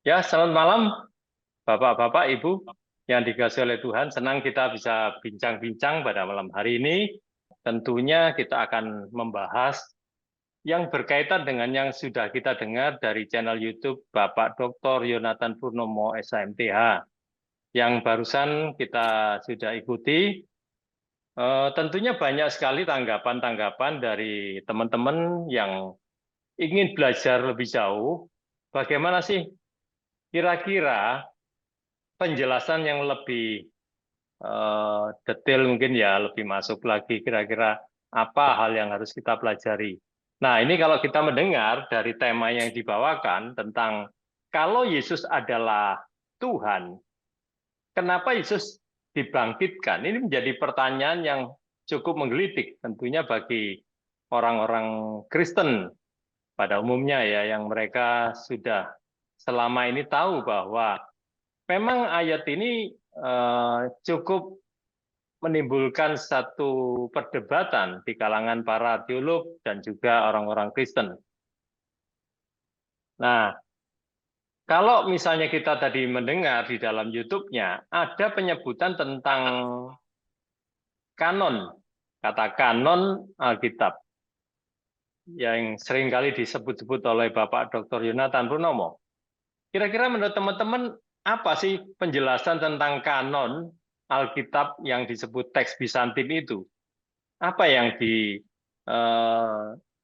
Ya, selamat malam Bapak-bapak, Ibu yang dikasihi oleh Tuhan. Senang kita bisa bincang-bincang pada malam hari ini. Tentunya kita akan membahas yang berkaitan dengan yang sudah kita dengar dari channel YouTube Bapak Dr. Yonatan Purnomo SHMTH yang barusan kita sudah ikuti. Tentunya banyak sekali tanggapan-tanggapan dari teman-teman yang ingin belajar lebih jauh. Bagaimana sih kira-kira penjelasan yang lebih detail mungkin ya, lebih masuk lagi kira-kira apa hal yang harus kita pelajari. Nah, ini kalau kita mendengar dari tema yang dibawakan tentang kalau Yesus adalah Tuhan, kenapa Yesus dibangkitkan? Ini menjadi pertanyaan yang cukup menggelitik tentunya bagi orang-orang Kristen pada umumnya ya, yang mereka sudah selama ini tahu bahwa memang ayat ini cukup menimbulkan satu perdebatan di kalangan para teolog dan juga orang-orang Kristen. Nah, kalau misalnya kita tadi mendengar di dalam YouTube-nya, ada penyebutan tentang kanon, kata kanon Alkitab, yang seringkali disebut-sebut oleh Bapak Dr. Yonatan Purnomo. Kira-kira menurut teman-teman, apa sih penjelasan tentang kanon Alkitab yang disebut teks Bizantin itu? Apa yang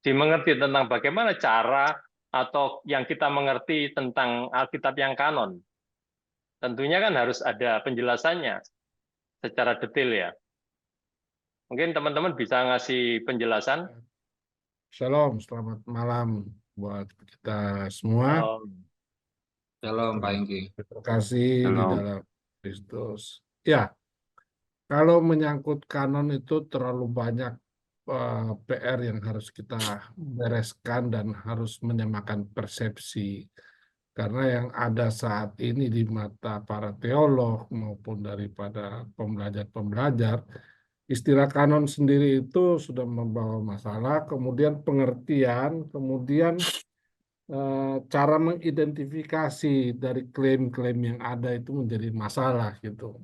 dimengerti tentang bagaimana cara atau yang kita mengerti tentang Alkitab yang kanon? Tentunya kan harus ada penjelasannya secara detail ya. Mungkin teman-teman bisa ngasih penjelasan. Shalom, selamat malam buat kita semua. Shalom Pak Engki. Terima kasih di Shalom. dalam Kristus. Ya, kalau menyangkut kanon itu terlalu banyak PR yang harus kita bereskan dan harus menyamakan persepsi. Karena yang ada saat ini di mata para teolog maupun daripada pembelajar-pembelajar, istilah kanon sendiri itu sudah membawa masalah, kemudian pengertian, kemudian cara mengidentifikasi dari klaim-klaim yang ada itu menjadi masalah gitu.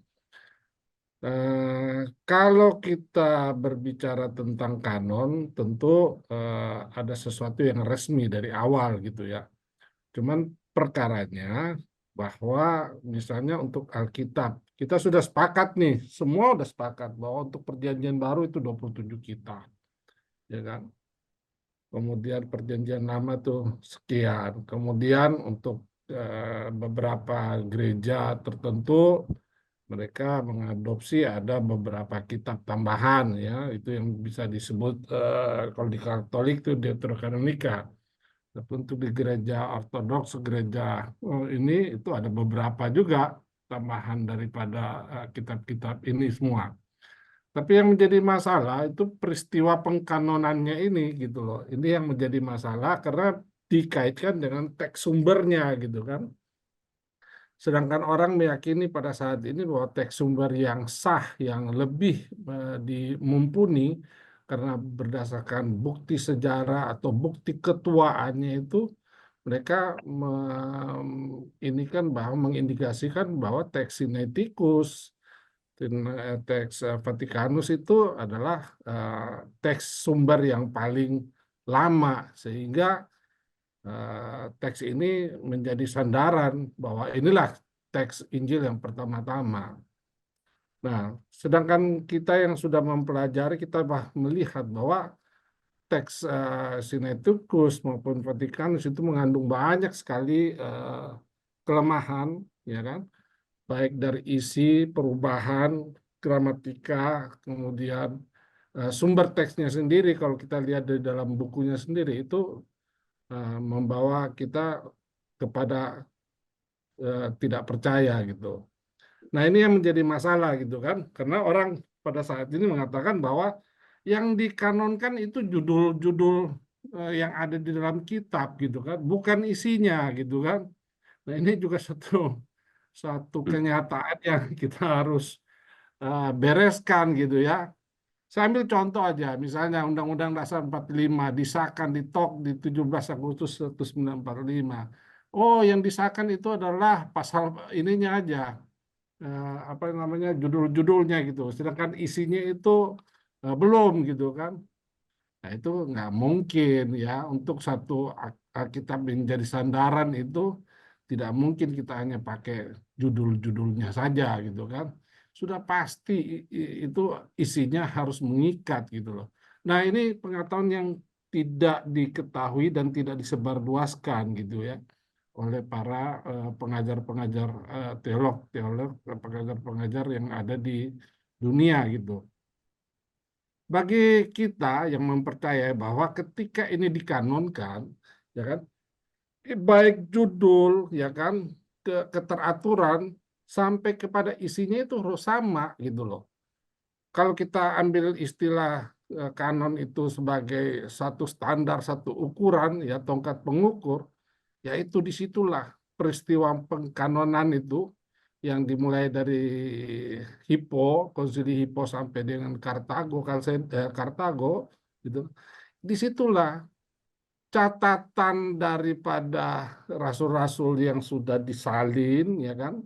Kalau kita berbicara tentang kanon, tentu ada sesuatu yang resmi dari awal gitu ya. Cuman perkaranya bahwa misalnya untuk Alkitab, kita sudah sepakat nih, semua sudah sepakat bahwa untuk perjanjian baru itu 27 kitab. Ya kan? Kemudian perjanjian lama tuh sekian. Kemudian untuk beberapa gereja tertentu mereka mengadopsi ada beberapa kitab tambahan ya, itu yang bisa disebut kalau di Katolik itu Deuterokanonika. Tapi untuk di gereja Ortodoks, gereja ini itu ada beberapa juga tambahan daripada kitab-kitab ini semua. Tapi yang menjadi masalah itu peristiwa pengkanonannya ini gitu loh. Ini yang menjadi masalah karena dikaitkan dengan teks sumbernya gitu kan. Sedangkan orang meyakini pada saat ini bahwa teks sumber yang sah, yang lebih mumpuni karena berdasarkan bukti sejarah atau bukti ketuaannya itu mereka ini kan bahwa mengindikasikan bahwa teks Sinaiticus, teks Vatikanus itu adalah teks sumber yang paling lama sehingga teks ini menjadi sandaran bahwa inilah teks Injil yang pertama-tama. Nah, sedangkan kita yang sudah mempelajari kita melihat bahwa teks Sinaiticus maupun Vatikanus itu mengandung banyak sekali kelemahan, ya kan? Baik dari isi, perubahan, gramatika, kemudian sumber teksnya sendiri, kalau kita lihat dari dalam bukunya sendiri, itu membawa kita kepada tidak percaya gitu. Nah ini yang menjadi masalah gitu kan, karena orang pada saat ini mengatakan bahwa yang dikanonkan itu judul-judul yang ada di dalam kitab gitu kan, bukan isinya gitu kan. Nah ini juga satu kenyataan yang kita harus bereskan gitu ya. Saya ambil contoh aja, misalnya Undang-Undang Dasar 45 disahkan di TOK di 17 Agustus 1945. oh yang disahkan itu adalah pasal ininya aja, apa namanya, judul-judulnya gitu. Sedangkan isinya itu belum gitu kan. Nah, itu nggak mungkin ya, untuk satu kitab menjadi sandaran itu tidak mungkin kita hanya pakai judul-judulnya saja gitu kan. Sudah pasti itu isinya harus mengikat gitu loh. Nah, ini pengetahuan yang tidak diketahui dan tidak disebarluaskan gitu ya oleh para pengajar-pengajar teolog, pengajar-pengajar yang ada di dunia gitu. Bagi kita yang mempercayai bahwa ketika ini dikanonkan, ya kan, baik judul, ya kan, keteraturan sampai kepada isinya itu harus sama gitu loh. Kalau kita ambil istilah kanon itu sebagai satu standar, satu ukuran, ya tongkat pengukur, yaitu disitulah peristiwa pengkanonan itu yang dimulai dari Hippo, Konsili Hippo sampai dengan Kartago, gitu. Disitulah catatan daripada rasul-rasul yang sudah disalin, ya kan,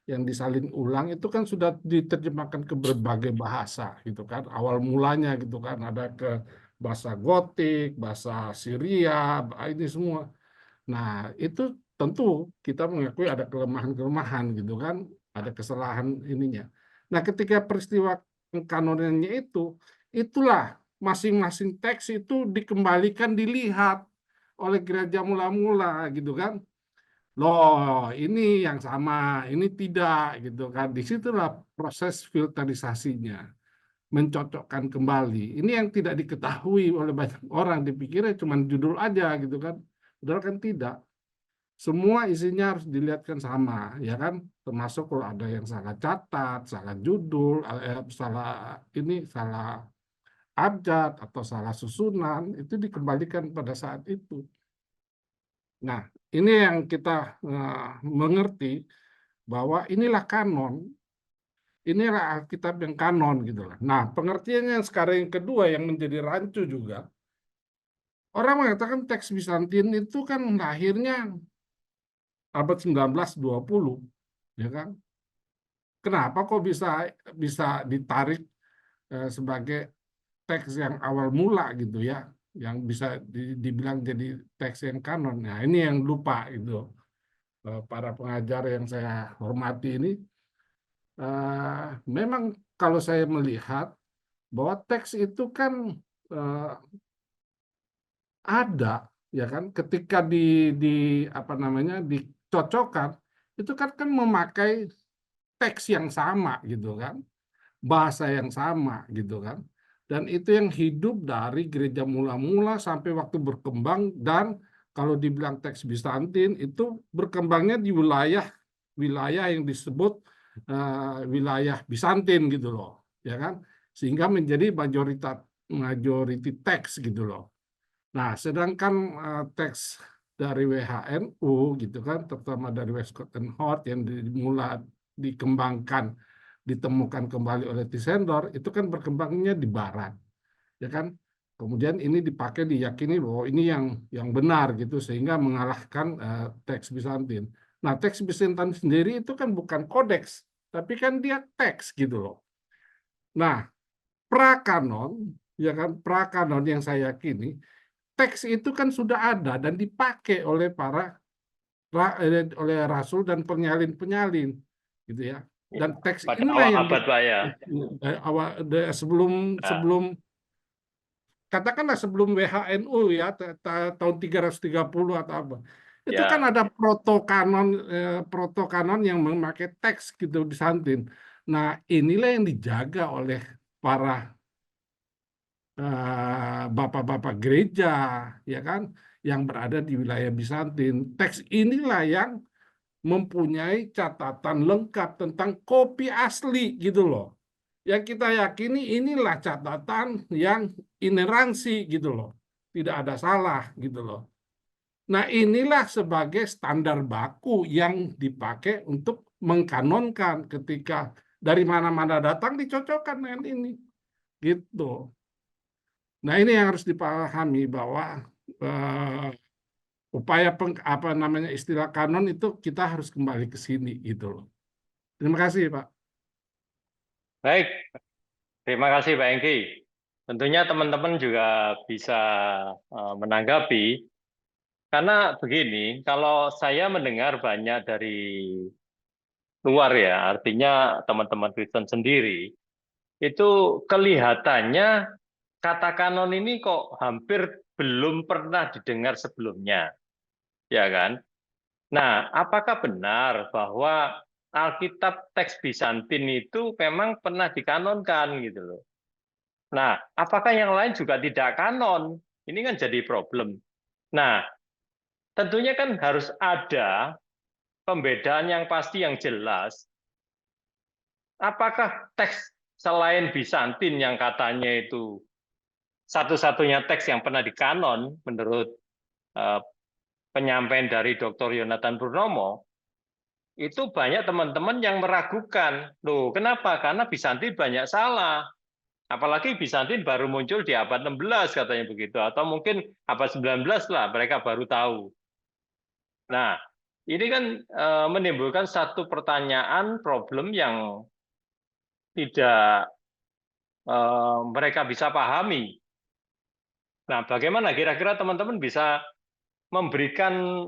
yang disalin ulang itu kan sudah diterjemahkan ke berbagai bahasa, gitu kan. Awal mulanya gitu kan ada ke bahasa Gotik, bahasa Syria, ini semua. Nah, itu tentu kita mengakui ada kelemahan-kelemahan gitu kan, ada kesalahan ininya. Nah, ketika peristiwa kanonnya itulah masing-masing teks itu dikembalikan, dilihat oleh gereja mula-mula gitu kan. Loh, ini yang sama, ini tidak gitu kan. Disitulah proses filterisasinya, mencocokkan kembali. Ini yang tidak diketahui oleh banyak orang, dipikirnya cuma judul aja gitu kan. Padahal kan tidak. Semua isinya harus dilihatkan sama, ya kan? Termasuk kalau ada yang salah catat, salah judul, salah ini, salah abjad atau salah susunan, itu dikembalikan pada saat itu. Nah, ini yang kita mengerti bahwa inilah kanon, inilah Alkitab yang kanon gitu lah. Nah, pengertiannya sekarang yang kedua yang menjadi rancu juga, orang mengatakan teks Bizantin itu kan lahirnya abad 19-20, ya kan? Kenapa kok bisa bisa ditarik sebagai teks yang awal mula gitu ya, yang bisa dibilang jadi teks yang kanon. Nah, ini yang lupa itu. Para pengajar yang saya hormati ini, memang kalau saya melihat bahwa teks itu kan ada, ya kan, ketika di apa namanya, dicocokkan itu kan memakai teks yang sama gitu kan, bahasa yang sama gitu kan, dan itu yang hidup dari gereja mula-mula sampai waktu berkembang. Dan kalau dibilang teks Bizantin itu berkembangnya di wilayah yang disebut wilayah Bizantin gitu loh, ya kan, sehingga menjadi majority teks gitu loh. Nah, sedangkan teks dari WHNU gitu kan, terutama dari Westcott and Hort yang dikembangkan, ditemukan kembali oleh Tisendorf, itu kan berkembangnya di Barat, ya kan. Kemudian ini dipakai, diyakini bahwa ini yang benar gitu, sehingga mengalahkan teks Bizantin. Nah, teks Bizantin sendiri itu kan bukan kodeks, tapi kan dia teks gitu loh. Nah, prakanon, ya kan, prakanon yang saya yakini, teks itu kan sudah ada dan dipakai oleh oleh rasul dan penyalin-penyalin gitu ya. Dan teks Pada inilah awal yang abad Pak ya. sebelum Nah, katakanlah sebelum WHNU ya, tahun 330 atau apa. Itu kan ya. ada protokanon yang memakai teks gitu Bizantin. Nah, inilah yang dijaga oleh para bapak-bapak gereja, ya kan, yang berada di wilayah Bizantin. Teks inilah yang mempunyai catatan lengkap tentang kopi asli gitu loh. Yang kita yakini inilah catatan yang ineransi gitu loh. Tidak ada salah gitu loh. Nah, inilah sebagai standar baku yang dipakai untuk mengkanonkan, ketika dari mana-mana datang dicocokkan dengan ini. Gitu. Nah, ini yang harus dipahami bahwa upaya apa namanya istilah kanon itu kita harus kembali ke sini gitu loh. Terima kasih Pak. Baik, terima kasih Pak Engki. Tentunya teman-teman juga bisa menanggapi, karena begini, kalau saya mendengar banyak dari luar ya, artinya teman-teman Kristen sendiri, itu kelihatannya kata kanon ini kok hampir belum pernah didengar sebelumnya, ya kan? Nah, apakah benar bahwa Alkitab teks Bizantin itu memang pernah dikanonkan gitu loh? Nah, apakah yang lain juga tidak kanon? Ini kan jadi problem. Nah, tentunya kan harus ada pembedaan yang pasti yang jelas. Apakah teks selain Bizantin yang katanya itu satu-satunya teks yang pernah dikanon menurut penyampaian dari Dr. Yonathan Purnomo, itu banyak teman-teman yang meragukan. Loh, kenapa? Karena Bizantin banyak salah. Apalagi Bizantin baru muncul di abad 16 katanya begitu, atau mungkin abad 19 lah mereka baru tahu. Nah, ini kan menimbulkan satu pertanyaan, problem yang tidak mereka bisa pahami. Nah, bagaimana kira-kira teman-teman bisa memberikan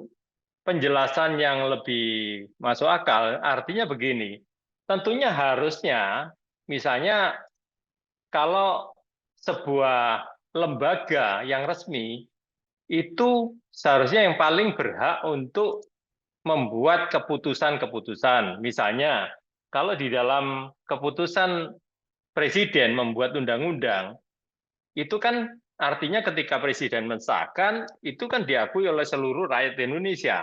penjelasan yang lebih masuk akal? Artinya begini, tentunya harusnya, misalnya kalau sebuah lembaga yang resmi, itu seharusnya yang paling berhak untuk membuat keputusan-keputusan. Misalnya, kalau di dalam keputusan presiden membuat undang-undang, itu kan artinya ketika presiden mensahkan, itu kan diakui oleh seluruh rakyat Indonesia.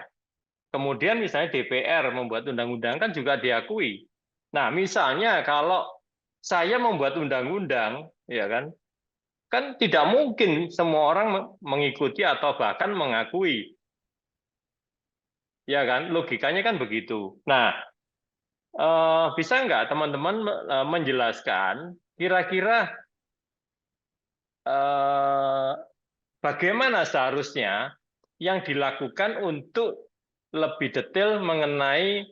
Kemudian misalnya DPR membuat undang-undang kan juga diakui. Nah, misalnya kalau saya membuat undang-undang, ya kan tidak mungkin semua orang mengikuti atau bahkan mengakui. Ya kan, logikanya kan begitu. Nah, bisa nggak teman-teman menjelaskan kira-kira bagaimana seharusnya yang dilakukan untuk lebih detail mengenai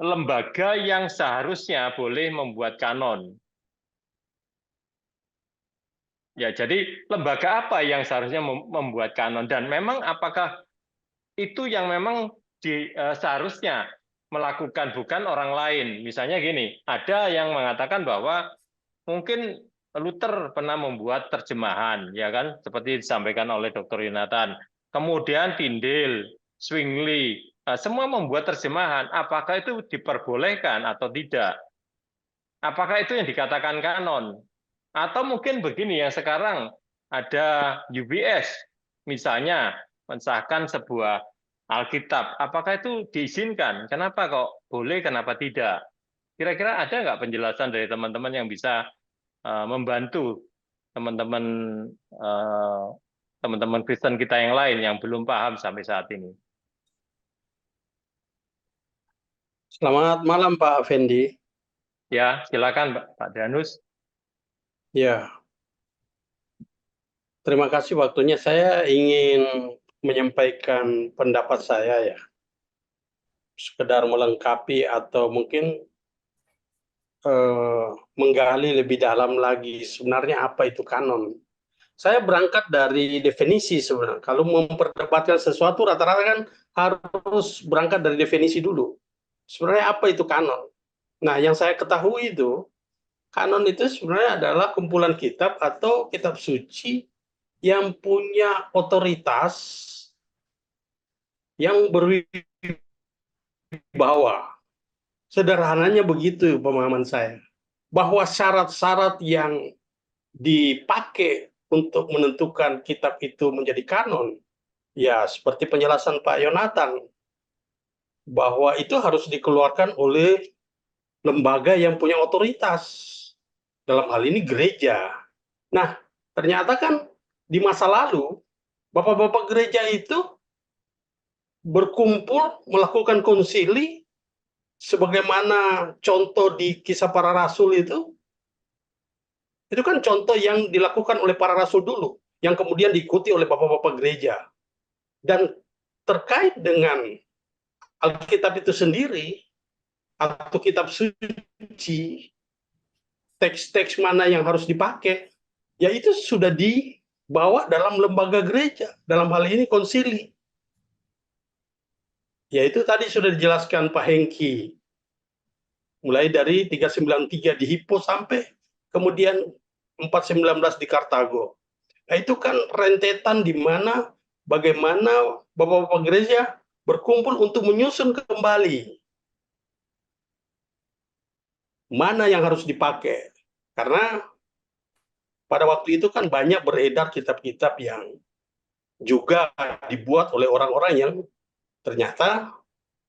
lembaga yang seharusnya boleh membuat kanon. Ya, jadi lembaga apa yang seharusnya membuat kanon, dan memang apakah itu yang memang seharusnya melakukan, bukan orang lain. Misalnya gini, ada yang mengatakan bahwa mungkin Luther pernah membuat terjemahan, ya kan, seperti disampaikan oleh Dr. Yonathan. Kemudian Tyndale, Zwingli, semua membuat terjemahan. Apakah itu diperbolehkan atau tidak? Apakah itu yang dikatakan kanon? Atau mungkin begini, yang sekarang ada UBS, misalnya mensahkan sebuah Alkitab. Apakah itu diizinkan? Kenapa kok boleh, kenapa tidak? Kira-kira ada nggak penjelasan dari teman-teman yang bisa membantu teman-teman teman-teman Kristen kita yang lain yang belum paham sampai saat ini? Selamat malam Pak Fendi. Ya, silakan Pak Danus. Ya, terima kasih waktunya. Saya ingin menyampaikan pendapat saya ya, sekedar melengkapi atau mungkin menggali lebih dalam lagi sebenarnya apa itu kanon. Saya berangkat dari definisi sebenarnya. Kalau memperdebatkan sesuatu rata-rata kan harus berangkat dari definisi dulu. Sebenarnya apa itu kanon? Nah, yang saya ketahui itu, kanon itu sebenarnya adalah kumpulan kitab atau kitab suci yang punya otoritas yang berwibawa. Sederhananya begitu pemahaman saya. Bahwa syarat-syarat yang dipakai untuk menentukan kitab itu menjadi kanon, ya seperti penjelasan Pak Yonathan, bahwa itu harus dikeluarkan oleh lembaga yang punya otoritas. Dalam hal ini gereja. Nah, ternyata kan di masa lalu, bapak-bapak gereja itu berkumpul melakukan konsili sebagaimana contoh di Kisah Para Rasul itu kan contoh yang dilakukan oleh para rasul dulu. yang kemudian diikuti oleh bapak-bapak gereja. Dan terkait dengan Alkitab itu sendiri, atau kitab suci, teks-teks mana yang harus dipakai, ya itu sudah dibawa dalam lembaga gereja, dalam hal ini konsili. Yaitu tadi sudah dijelaskan Pak Hengki, mulai dari 393 di Hippo sampai kemudian 419 di Kartago. Nah, itu kan rentetan di mana bagaimana bapak-bapak gereja berkumpul untuk menyusun kembali mana yang harus dipakai. Karena pada waktu itu kan banyak beredar kitab-kitab yang juga dibuat oleh orang-orang yang ternyata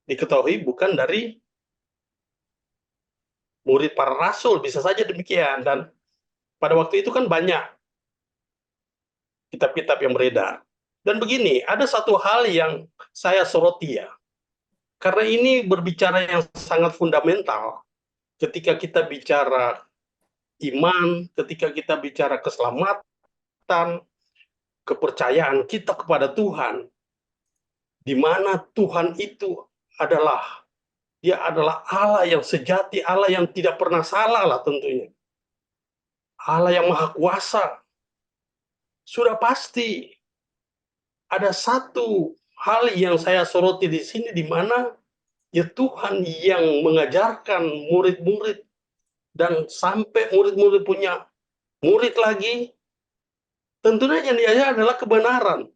diketahui bukan dari murid para rasul, bisa saja demikian. Dan pada waktu itu kan banyak kitab-kitab yang beredar. Dan begini, ada satu hal yang saya soroti ya, karena ini berbicara yang sangat fundamental. Ketika kita bicara iman, ketika kita bicara keselamatan, kepercayaan kita kepada Tuhan, di mana Tuhan itu adalah, dia adalah Allah yang sejati, Allah yang tidak pernah salah lah tentunya. Allah yang maha kuasa. Sudah pasti ada satu hal yang saya soroti di sini, di mana ya Tuhan yang mengajarkan murid-murid, dan sampai murid-murid punya murid lagi, tentunya yang dia adalah kebenaran.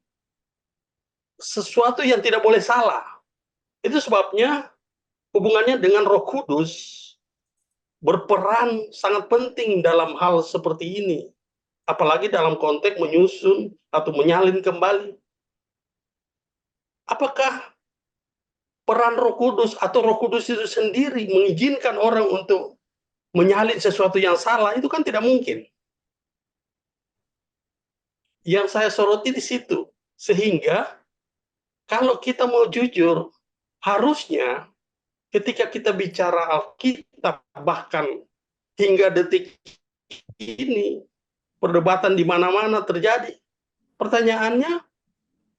Sesuatu yang tidak boleh salah. Itu sebabnya hubungannya dengan Roh Kudus berperan sangat penting dalam hal seperti ini. Apalagi dalam konteks menyusun atau menyalin kembali. Apakah peran Roh Kudus atau Roh Kudus itu sendiri mengizinkan orang untuk menyalin sesuatu yang salah? Itu kan tidak mungkin. Yang saya soroti di situ. Sehingga kalau kita mau jujur, harusnya ketika kita bicara Alkitab, bahkan hingga detik ini, perdebatan di mana-mana terjadi. Pertanyaannya,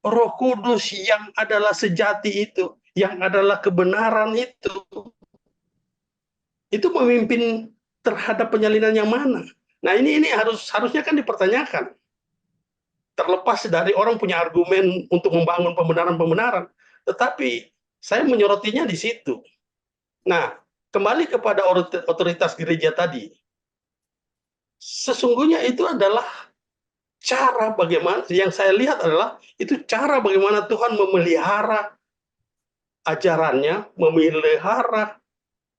Roh Kudus yang adalah sejati itu, yang adalah kebenaran itu memimpin terhadap penyalinan yang mana? Nah, ini harusnya kan dipertanyakan. Terlepas dari orang punya argumen untuk membangun pembenaran-pembenaran, tetapi saya menyorotinya di situ. Nah, kembali kepada otoritas gereja tadi. Sesungguhnya itu adalah cara bagaimana, yang saya lihat adalah itu cara bagaimana Tuhan memelihara ajarannya, memelihara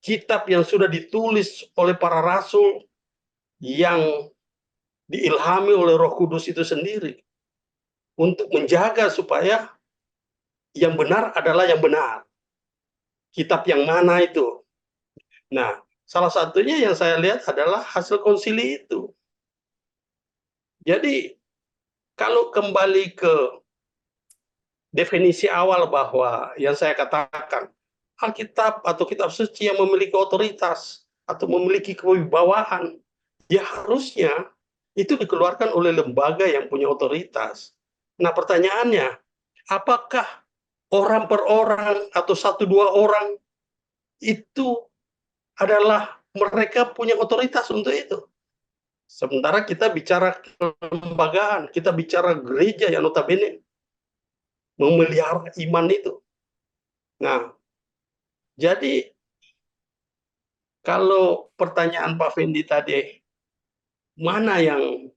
kitab yang sudah ditulis oleh para rasul, yang diilhami oleh Roh Kudus itu sendiri, untuk menjaga supaya yang benar adalah yang benar. Kitab yang mana itu? Nah, salah satunya yang saya lihat adalah hasil konsili itu. Jadi, kalau kembali ke definisi awal bahwa yang saya katakan, Alkitab atau kitab suci yang memiliki otoritas atau memiliki kewibawaan, ya harusnya itu dikeluarkan oleh lembaga yang punya otoritas. Nah, pertanyaannya, apakah orang per orang atau 1-2 orang itu adalah mereka punya otoritas untuk itu? Sementara kita bicara kelembagaan, kita bicara gereja yang notabene memelihara iman itu. Nah, jadi kalau pertanyaan Pak Fendi tadi, mana yang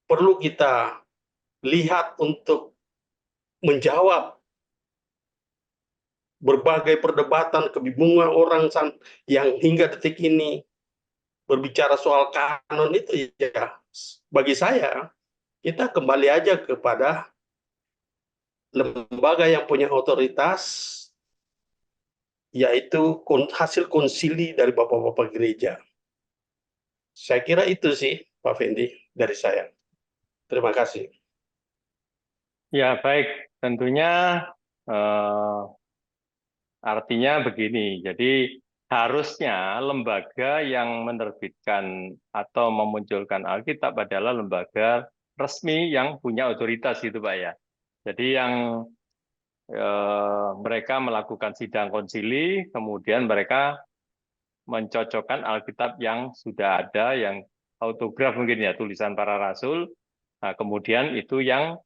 perlu kita lihat untuk menjawab berbagai perdebatan, kebingungan orang yang hingga detik ini berbicara soal kanon itu, ya bagi saya kita kembali aja kepada lembaga yang punya otoritas, yaitu hasil konsili dari bapak-bapak gereja. Saya kira itu sih Pak Fendi dari saya. Terima kasih. Ya, baik. Tentunya artinya begini. Jadi harusnya lembaga yang menerbitkan atau memunculkan Alkitab adalah lembaga resmi yang punya otoritas gitu Pak ya. Jadi yang mereka melakukan sidang konsili, kemudian mereka mencocokkan Alkitab yang sudah ada, yang autograf mungkin ya, tulisan para rasul. Nah, kemudian itu yang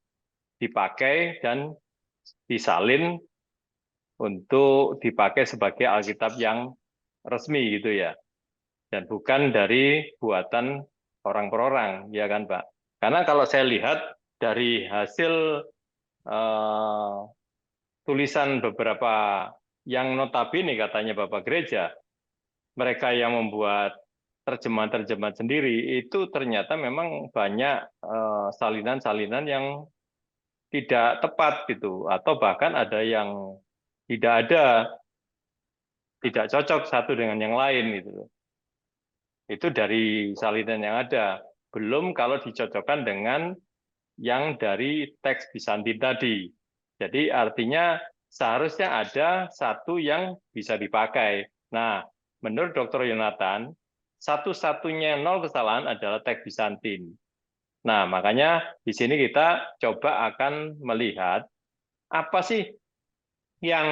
dipakai dan disalin untuk dipakai sebagai Alkitab yang resmi gitu ya. Dan bukan dari buatan orang per orang, ya kan Pak? Karena kalau saya lihat dari hasil tulisan beberapa yang notabene katanya Bapak Gereja, mereka yang membuat terjemahan-terjemahan sendiri itu ternyata memang banyak salinan-salinan yang tidak tepat gitu, atau bahkan ada yang tidak ada, tidak cocok satu dengan yang lain gitu. Itu dari salinan yang ada. Belum kalau dicocokkan dengan yang dari teks Bizantin tadi. Jadi artinya seharusnya ada satu yang bisa dipakai. Nah, menurut Dr. Yonatan, satu-satunya nol kesalahan adalah teks Bizantin. Nah, makanya di sini kita coba akan melihat apa sih yang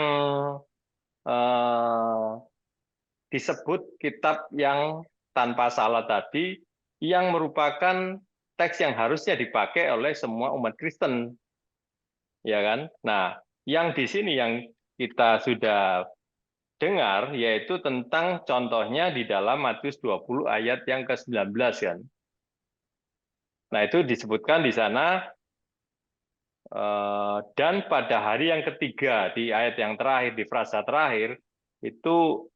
disebut kitab yang tanpa salah tadi, yang merupakan teks yang harusnya dipakai oleh semua umat Kristen, ya kan? Nah, yang di sini yang kita sudah dengar yaitu tentang contohnya di dalam Matius 20 ayat yang ke-19 kan. Nah, itu disebutkan di sana dan pada hari yang ketiga di ayat yang terakhir, di frasa terakhir itu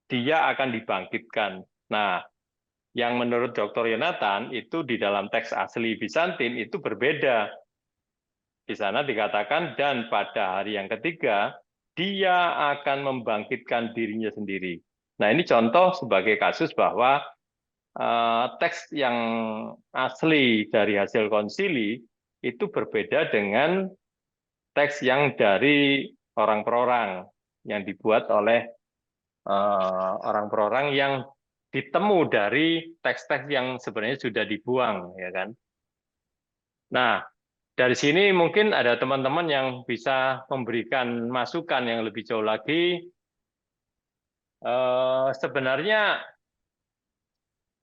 dia akan dibangkitkan. Nah, yang menurut Dr. Yonatan itu di dalam teks asli Bizantin itu berbeda. Di sana dikatakan dan pada hari yang ketiga dia akan membangkitkan dirinya sendiri. Nah, ini contoh sebagai kasus bahwa teks yang asli dari hasil konsili itu berbeda dengan teks yang dari orang per orang yang dibuat oleh orang per orang yang ditemu dari teks-teks yang sebenarnya sudah dibuang, ya kan? Nah, dari sini mungkin ada teman-teman yang bisa memberikan masukan yang lebih jauh lagi. Sebenarnya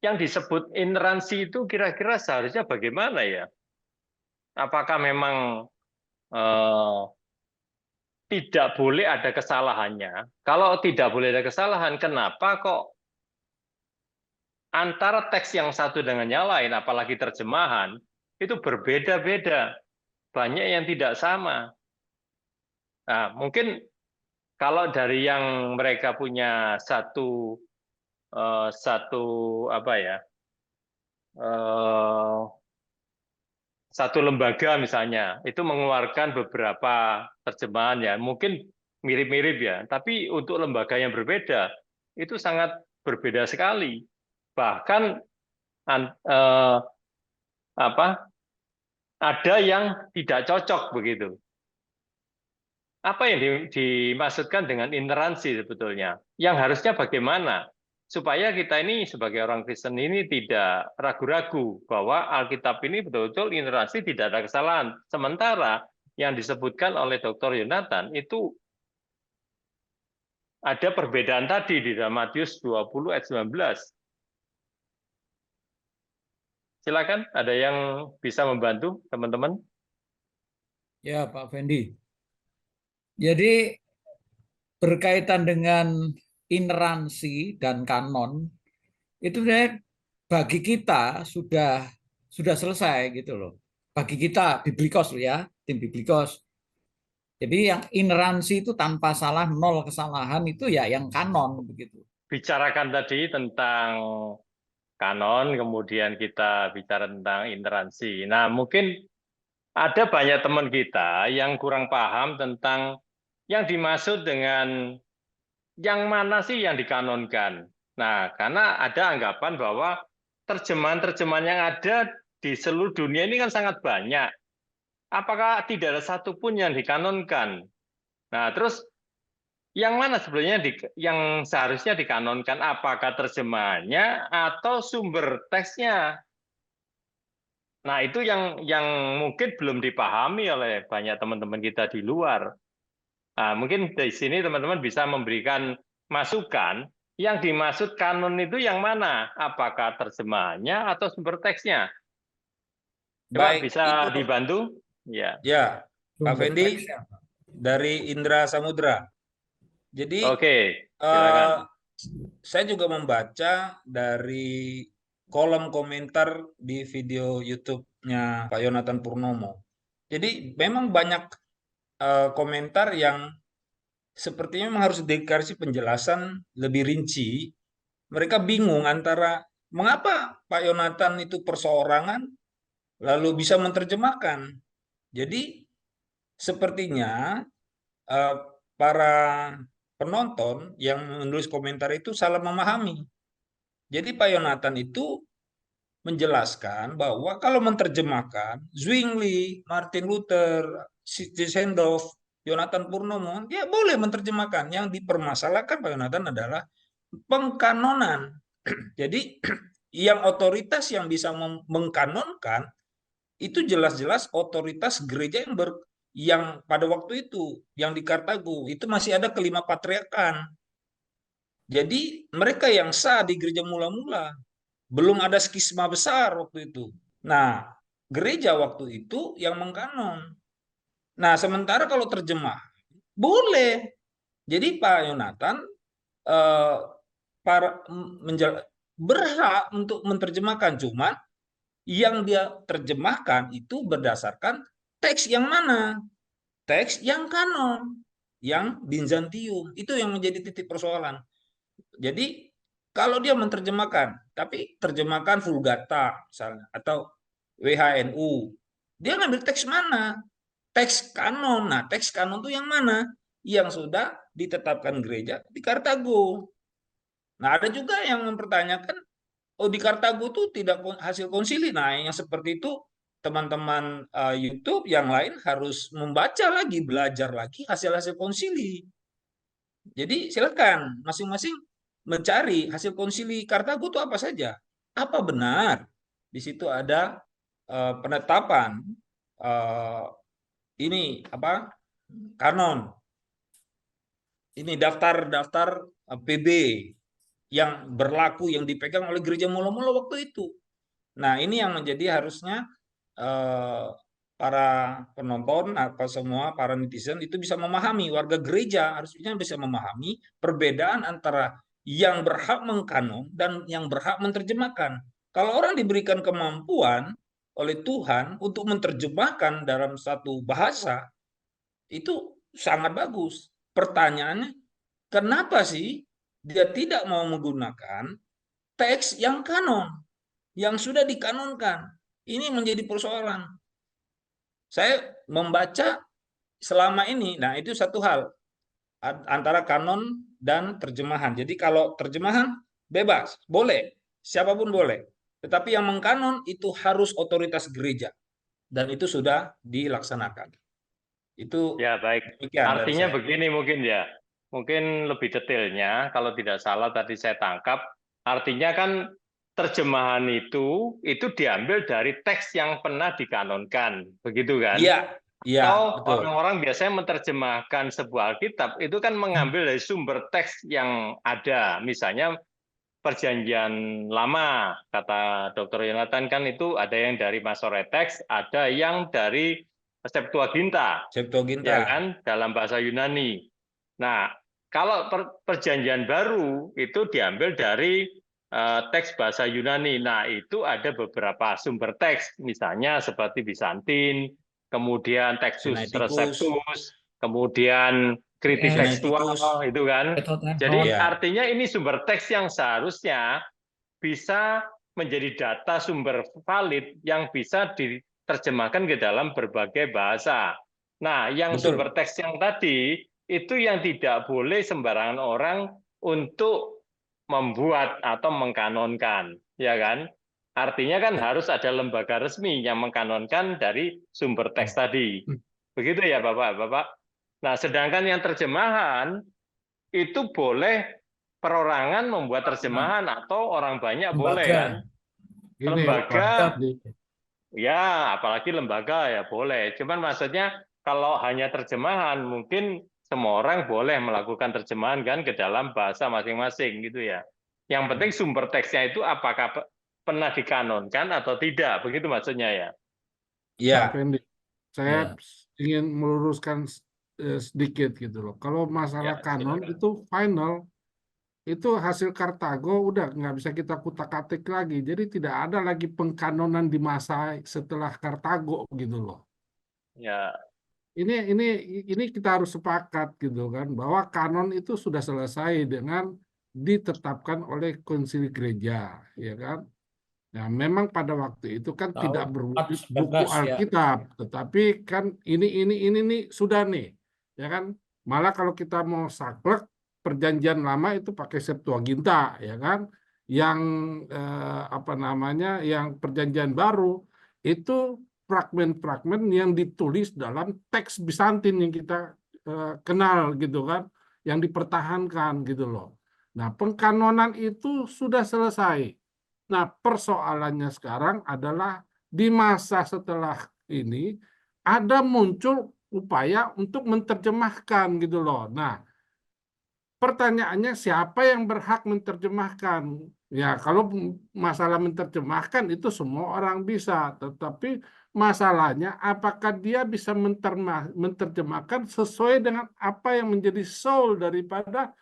yang disebut ineransi itu kira-kira seharusnya bagaimana ya? Apakah memang tidak boleh ada kesalahannya? Kalau tidak boleh ada kesalahan, kenapa kok antara teks yang satu dengan yang lain, apalagi terjemahan, itu berbeda-beda. Banyak yang tidak sama. Nah, mungkin kalau dari yang mereka punya satu apa ya, satu lembaga misalnya, itu mengeluarkan beberapa terjemahan ya, mungkin mirip-mirip ya, tapi untuk lembaga yang berbeda, itu sangat berbeda sekali. Bahkan ada yang tidak cocok begitu. Apa yang dimaksudkan dengan ineransi sebetulnya? Yang harusnya bagaimana? Supaya kita ini sebagai orang Kristen ini tidak ragu-ragu bahwa Alkitab ini betul-betul ineransi, tidak ada kesalahan. Sementara yang disebutkan oleh Dr. Yonatan itu ada perbedaan tadi di dalam Matius 20 ayat 19. Silakan, ada yang bisa membantu teman-teman? Ya, Pak Fendi. Jadi berkaitan dengan ineransi dan kanon itu bagi kita sudah selesai gitu loh. Bagi kita Biblikos ya, tim Biblikos. Jadi yang ineransi itu tanpa salah, nol kesalahan itu ya yang kanon begitu. Bicarakan tadi tentang kanon, kemudian kita bicara tentang ineransi. Nah, mungkin ada banyak teman kita yang kurang paham tentang yang dimaksud dengan yang mana sih yang dikanonkan. Nah, karena ada anggapan bahwa terjemahan-terjemahan yang ada di seluruh dunia ini kan sangat banyak. Apakah tidak ada satupun yang dikanonkan? Nah, terus yang mana sebenarnya yang seharusnya dikanonkan? Apakah terjemahannya atau sumber teksnya? Nah, itu yang mungkin belum dipahami oleh banyak teman-teman kita di luar. Nah, mungkin di sini teman-teman bisa memberikan masukan yang dimaksud kanon itu yang mana? Apakah terjemahannya atau sumber teksnya? Coba Baik, bisa itu dibantu? Ya. ya, Pak Sumber Fendi teksnya. dari Indra Samudra. Jadi Oke, eh, silakan. saya juga membaca dari kolom komentar di video YouTube-nya Pak Yonatan Purnomo. Jadi memang banyak komentar yang sepertinya memang harus dikasih penjelasan lebih rinci. Mereka bingung antara mengapa Pak Yonatan itu perseorangan lalu bisa menerjemahkan. Jadi sepertinya eh, para penonton yang menulis komentar itu salah memahami. Jadi Pak Yonatan itu menjelaskan bahwa kalau menerjemahkan Zwingli, Martin Luther, Sendorf, Yonatan Purnomo, dia boleh menerjemahkan. Yang dipermasalahkan Pak Yonatan adalah pengkanonan. Jadi yang otoritas yang bisa mengkanonkan itu jelas-jelas otoritas gereja yang pada waktu itu yang di Kartago itu masih ada kelima patriarkan. Jadi mereka yang sah di gereja mula-mula, belum ada skisma besar waktu itu. Nah, gereja waktu itu yang mengkanon. Nah, sementara kalau terjemah boleh. Jadi Pak Yonatan eh, berhak untuk menerjemahkan, cuman yang dia terjemahkan itu berdasarkan teks yang mana? Teks yang kanon, yang Bizantium. Itu yang menjadi titik persoalan. Jadi kalau dia menerjemahkan, tapi terjemahkan Vulgata misalnya atau WHNU, dia ngambil teks mana? Teks kanon. Nah, teks kanon itu yang mana? Yang sudah ditetapkan gereja di Kartago. Nah, ada juga yang mempertanyakan, oh di Kartago itu tidak hasil konsili. Nah, yang seperti itu teman-teman YouTube yang lain harus membaca lagi, belajar lagi hasil-hasil konsili. Jadi silakan masing-masing mencari hasil konsili Kartago itu apa saja. Apa benar di situ ada penetapan ini apa kanon. Ini daftar-daftar PB yang berlaku yang dipegang oleh gereja mula-mula waktu itu. Nah, ini yang menjadi harusnya para penonton apa semua para netizen itu bisa memahami, warga gereja harusnya bisa memahami perbedaan antara yang berhak mengkanon dan yang berhak menerjemahkan. Kalau orang diberikan kemampuan oleh Tuhan untuk menerjemahkan dalam satu bahasa, itu sangat bagus. Pertanyaannya, kenapa sih dia tidak mau menggunakan teks yang kanon, yang sudah dikanonkan? Ini menjadi persoalan. Saya membaca selama ini, nah itu satu hal antara kanon dan terjemahan. Jadi kalau terjemahan bebas, boleh, siapapun boleh. Tetapi yang mengkanon itu harus otoritas gereja dan itu sudah dilaksanakan. Itu Ya, baik. demikian dari Artinya saya. begini mungkin ya. Mungkin lebih detailnya, kalau tidak salah tadi saya tangkap, artinya kan terjemahan itu diambil dari teks yang pernah dikanonkan, begitu kan? Iya, iya, Atau betul. orang-orang biasanya menerjemahkan sebuah Alkitab itu kan mengambil dari sumber teks yang ada. Misalnya Perjanjian Lama, kata Dr. Yonatan kan itu ada yang dari Masoretes, ada yang dari Septuaginta, Septuaginta. ya kan, dalam bahasa Yunani. Nah, kalau Perjanjian Baru itu diambil dari teks bahasa Yunani. Nah, itu ada beberapa sumber teks, misalnya seperti Bizantin, kemudian Textus Sinaiticus, Receptus, kemudian kritik tekstual, Sinaiticus. itu kan. Jadi Ya. artinya ini sumber teks yang seharusnya bisa menjadi data sumber valid yang bisa diterjemahkan ke dalam berbagai bahasa. Nah, yang Betul. sumber teks yang tadi itu yang tidak boleh sembarangan orang untuk membuat atau mengkanonkan, ya kan? Artinya kan harus ada lembaga resmi yang mengkanonkan dari sumber teks tadi. Begitu ya, Bapak-Bapak. Nah, sedangkan yang terjemahan itu boleh perorangan membuat terjemahan atau orang banyak boleh kan? Gini, Lembaga Pak, Ya, apalagi lembaga ya boleh. Cuman maksudnya kalau hanya terjemahan, mungkin semua orang boleh melakukan terjemahan kan ke dalam bahasa masing-masing gitu ya. Yang penting sumber teksnya itu apakah pernah dikanonkan atau tidak, begitu maksudnya ya. Ya, Pak Fendi, saya ya. ingin meluruskan sedikit gitu loh. Kalau masalah Ya, kanon silakan. itu final, itu hasil Kartago udah nggak bisa kita kutak-atik lagi. Jadi tidak ada lagi pengkanonan di masa setelah Kartago gitu loh. Ya, Ini kita harus sepakat gitu kan bahwa kanon itu sudah selesai dengan ditetapkan oleh konsili gereja, ya kan? Ya, memang pada waktu itu kan tidak Tahun berwujud buku 419 ya. Alkitab, tetapi kan ini nih sudah nih, ya kan? Malah kalau kita mau saklek perjanjian lama itu pakai Septuaginta, ya kan? Yang apa namanya, yang perjanjian baru itu fragmen-fragmen yang ditulis dalam teks Bizantin yang kita kenal gitu kan, yang dipertahankan gitu loh. Nah, pengkanonan itu sudah selesai. Nah, persoalannya sekarang adalah di masa setelah ini ada muncul upaya untuk menerjemahkan gitu loh. Nah, pertanyaannya siapa yang berhak menerjemahkan? Ya, kalau masalah menerjemahkan itu semua orang bisa, tetapi masalahnya apakah dia bisa menerjemahkan sesuai dengan apa yang menjadi soul daripada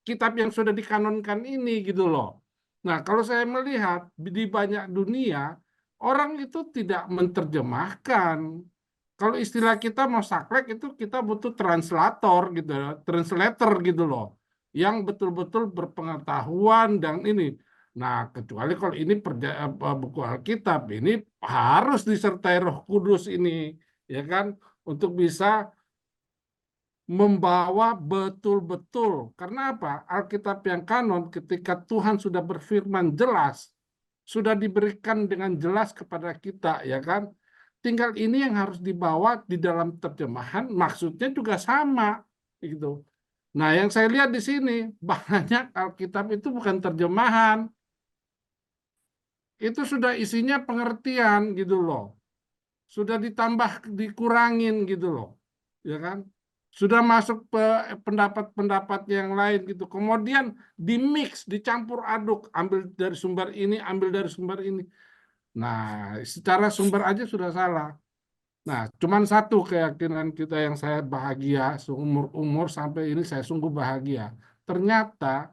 kitab yang sudah dikanonkan ini gitu loh. Nah, kalau saya melihat di banyak dunia, orang itu tidak menerjemahkan. Kalau istilah kita mau saklek itu kita butuh translator gitu, translator gitu loh, yang betul-betul berpengetahuan dan ini. Nah, kecuali kalau ini buku Alkitab ini harus disertai Roh Kudus ini, ya kan, untuk bisa membawa betul-betul. Karena apa? Alkitab yang kanon ketika Tuhan sudah berfirman jelas, sudah diberikan dengan jelas kepada kita, ya kan? Tinggal ini yang harus dibawa di dalam terjemahan, maksudnya juga sama, gitu. Nah, yang saya lihat di sini banyak Alkitab itu bukan terjemahan, itu sudah isinya pengertian gitu loh, sudah ditambah dikurangin gitu loh, ya kan? Sudah masuk pendapat-pendapat yang lain gitu. Kemudian dimix, dicampur aduk, ambil dari sumber ini, ambil dari sumber ini. Nah, secara sumber aja sudah salah. Nah, cuman satu keyakinan kita yang saya bahagia seumur umur sampai ini saya sungguh bahagia. Ternyata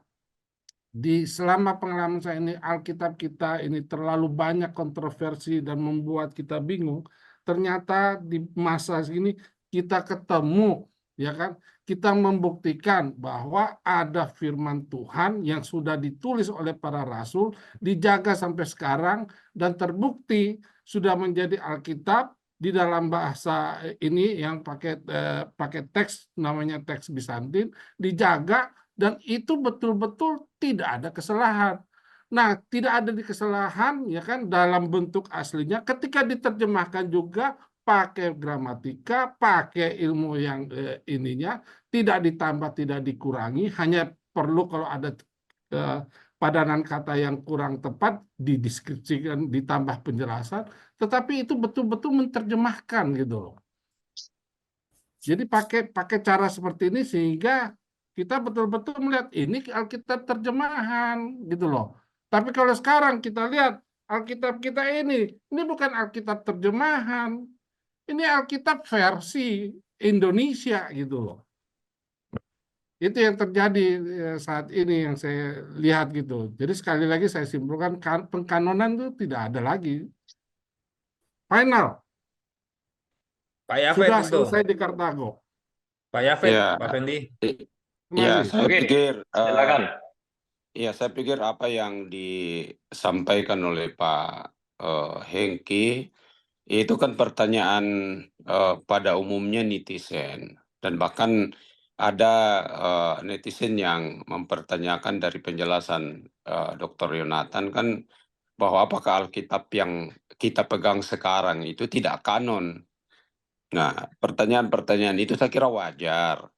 selama pengalaman saya ini Alkitab kita ini terlalu banyak kontroversi dan membuat kita bingung. Ternyata di masa ini kita ketemu, ya kan? Kita membuktikan bahwa ada firman Tuhan yang sudah ditulis oleh para rasul, dijaga sampai sekarang dan terbukti sudah menjadi Alkitab di dalam bahasa ini yang pakai teks namanya teks Bizantin, dijaga dan itu betul-betul tidak ada kesalahan. Nah, tidak ada di kesalahan ya kan dalam bentuk aslinya ketika diterjemahkan juga pakai gramatika, pakai ilmu yang ininya, tidak ditambah, tidak dikurangi, hanya perlu kalau ada padanan kata yang kurang tepat dideskripsikan, ditambah penjelasan, tetapi itu betul-betul menerjemahkan gitu loh. Jadi pakai cara seperti ini sehingga kita betul-betul melihat ini Alkitab terjemahan gitu loh. Tapi kalau sekarang kita lihat Alkitab kita ini bukan Alkitab terjemahan, ini Alkitab versi Indonesia gitu loh. Itu yang terjadi saat ini yang saya lihat gitu. Jadi sekali lagi saya simpulkan pengkanonan itu tidak ada lagi. Final, Pak Yafet sudah itu. selesai di Kartago. Pak Yafet, Ya, Pak Fendi. Terima ya, kasih. saya Oke, pikir, silakan. ya, saya pikir apa yang disampaikan oleh Pak Hengki itu kan pertanyaan pada umumnya netizen dan bahkan ada netizen yang mempertanyakan dari penjelasan Dr. Yonatan kan bahwa apakah Alkitab yang kita pegang sekarang itu tidak kanon. Nah, pertanyaan-pertanyaan itu saya kira wajar.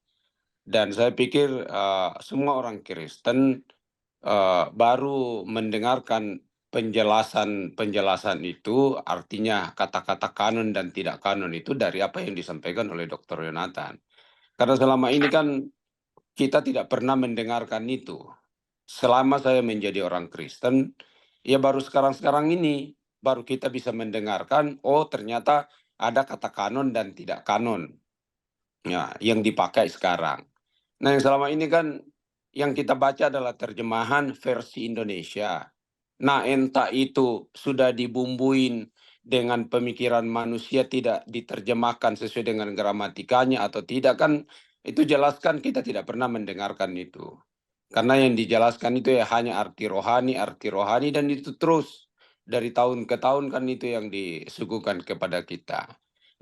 Dan saya pikir semua orang Kristen baru mendengarkan penjelasan itu artinya kata-kata kanon dan tidak kanon itu dari apa yang disampaikan oleh Dr. Yonatan. Karena selama ini kan kita tidak pernah mendengarkan itu. Selama saya menjadi orang Kristen, ya baru sekarang-sekarang ini baru kita bisa mendengarkan, oh ternyata ada kata kanon dan tidak kanon ya, yang dipakai sekarang. Nah yang selama ini kan yang kita baca adalah terjemahan versi Indonesia. Nah entah itu sudah dibumbuin dengan pemikiran manusia tidak diterjemahkan sesuai dengan gramatikanya atau tidak, kan itu jelaskan kita tidak pernah mendengarkan itu. Karena yang dijelaskan itu ya hanya arti rohani, dan itu terus dari tahun ke tahun kan itu yang disuguhkan kepada kita.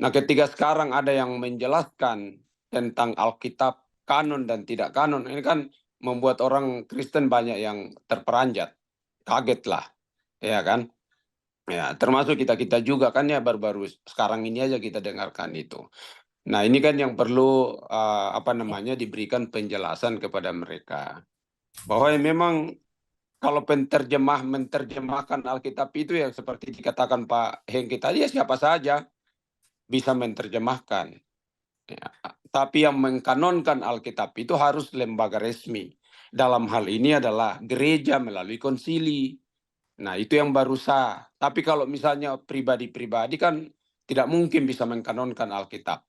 Nah ketika sekarang ada yang menjelaskan tentang Alkitab kanon dan tidak kanon, ini kan membuat orang Kristen banyak yang terperanjat, kaget lah, ya kan? Ya, termasuk kita juga kan ya baru-baru sekarang ini aja kita dengarkan itu. Nah ini kan yang perlu diberikan penjelasan kepada mereka bahwa ya memang kalau menerjemahkan Alkitab itu ya seperti dikatakan Pak Hengki tadi, ya siapa saja bisa menerjemahkan. Ya. Tapi yang mengkanonkan Alkitab itu harus lembaga resmi. Dalam hal ini adalah gereja melalui konsili. Nah itu yang baru sah. Tapi kalau misalnya pribadi-pribadi kan tidak mungkin bisa mengkanonkan Alkitab.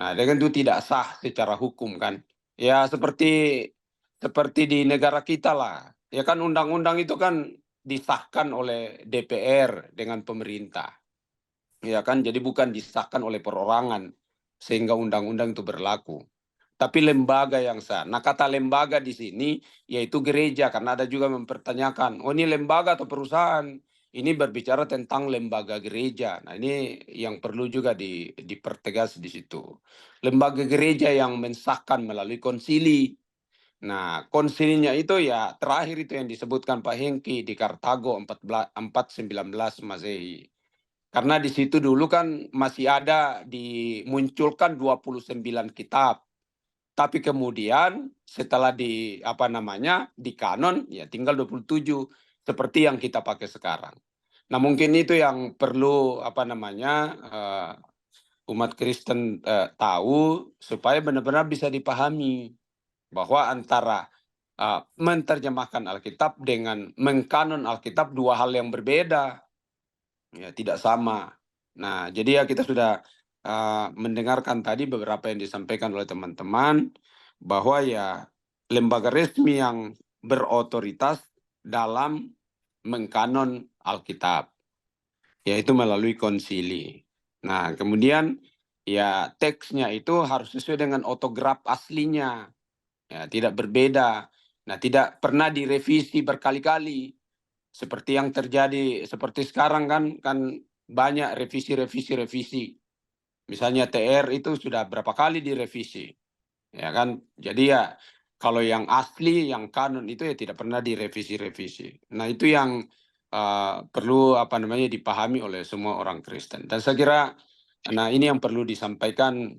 Nah dengan itu tidak sah secara hukum kan. Ya seperti di negara kita lah. Ya kan undang-undang itu kan disahkan oleh DPR dengan pemerintah. Ya kan, jadi bukan disahkan oleh perorangan sehingga undang-undang itu berlaku. Tapi lembaga yang sah. Nah kata lembaga di sini yaitu gereja, karena ada juga mempertanyakan, oh ini lembaga atau perusahaan? Ini berbicara tentang lembaga gereja. Nah ini yang perlu juga dipertegas di situ. Lembaga gereja yang mensahkan melalui konsili. Nah, konsilinya itu ya terakhir itu yang disebutkan Pak Hengki di Kartago 419 Masehi. Karena di situ dulu kan masih ada dimunculkan 29 kitab. Tapi kemudian setelah di kanon ya tinggal 27 seperti yang kita pakai sekarang. Nah, mungkin itu yang perlu umat Kristen tahu supaya benar-benar bisa dipahami bahwa antara menerjemahkan Alkitab dengan mengkanon Alkitab dua hal yang berbeda, ya tidak sama. Nah jadi ya kita sudah mendengarkan tadi beberapa yang disampaikan oleh teman-teman bahwa ya lembaga resmi yang berotoritas dalam mengkanon Alkitab yaitu melalui konsili. Nah kemudian ya teksnya itu harus sesuai dengan autograf aslinya. Ya, tidak berbeda. Nah, tidak pernah direvisi berkali-kali. Seperti yang terjadi seperti sekarang kan banyak revisi. Misalnya TR itu sudah berapa kali direvisi. Ya kan? Jadi ya kalau yang asli, yang kanon itu ya tidak pernah direvisi. Nah, itu yang perlu dipahami oleh semua orang Kristen. Dan saya kira ini yang perlu disampaikan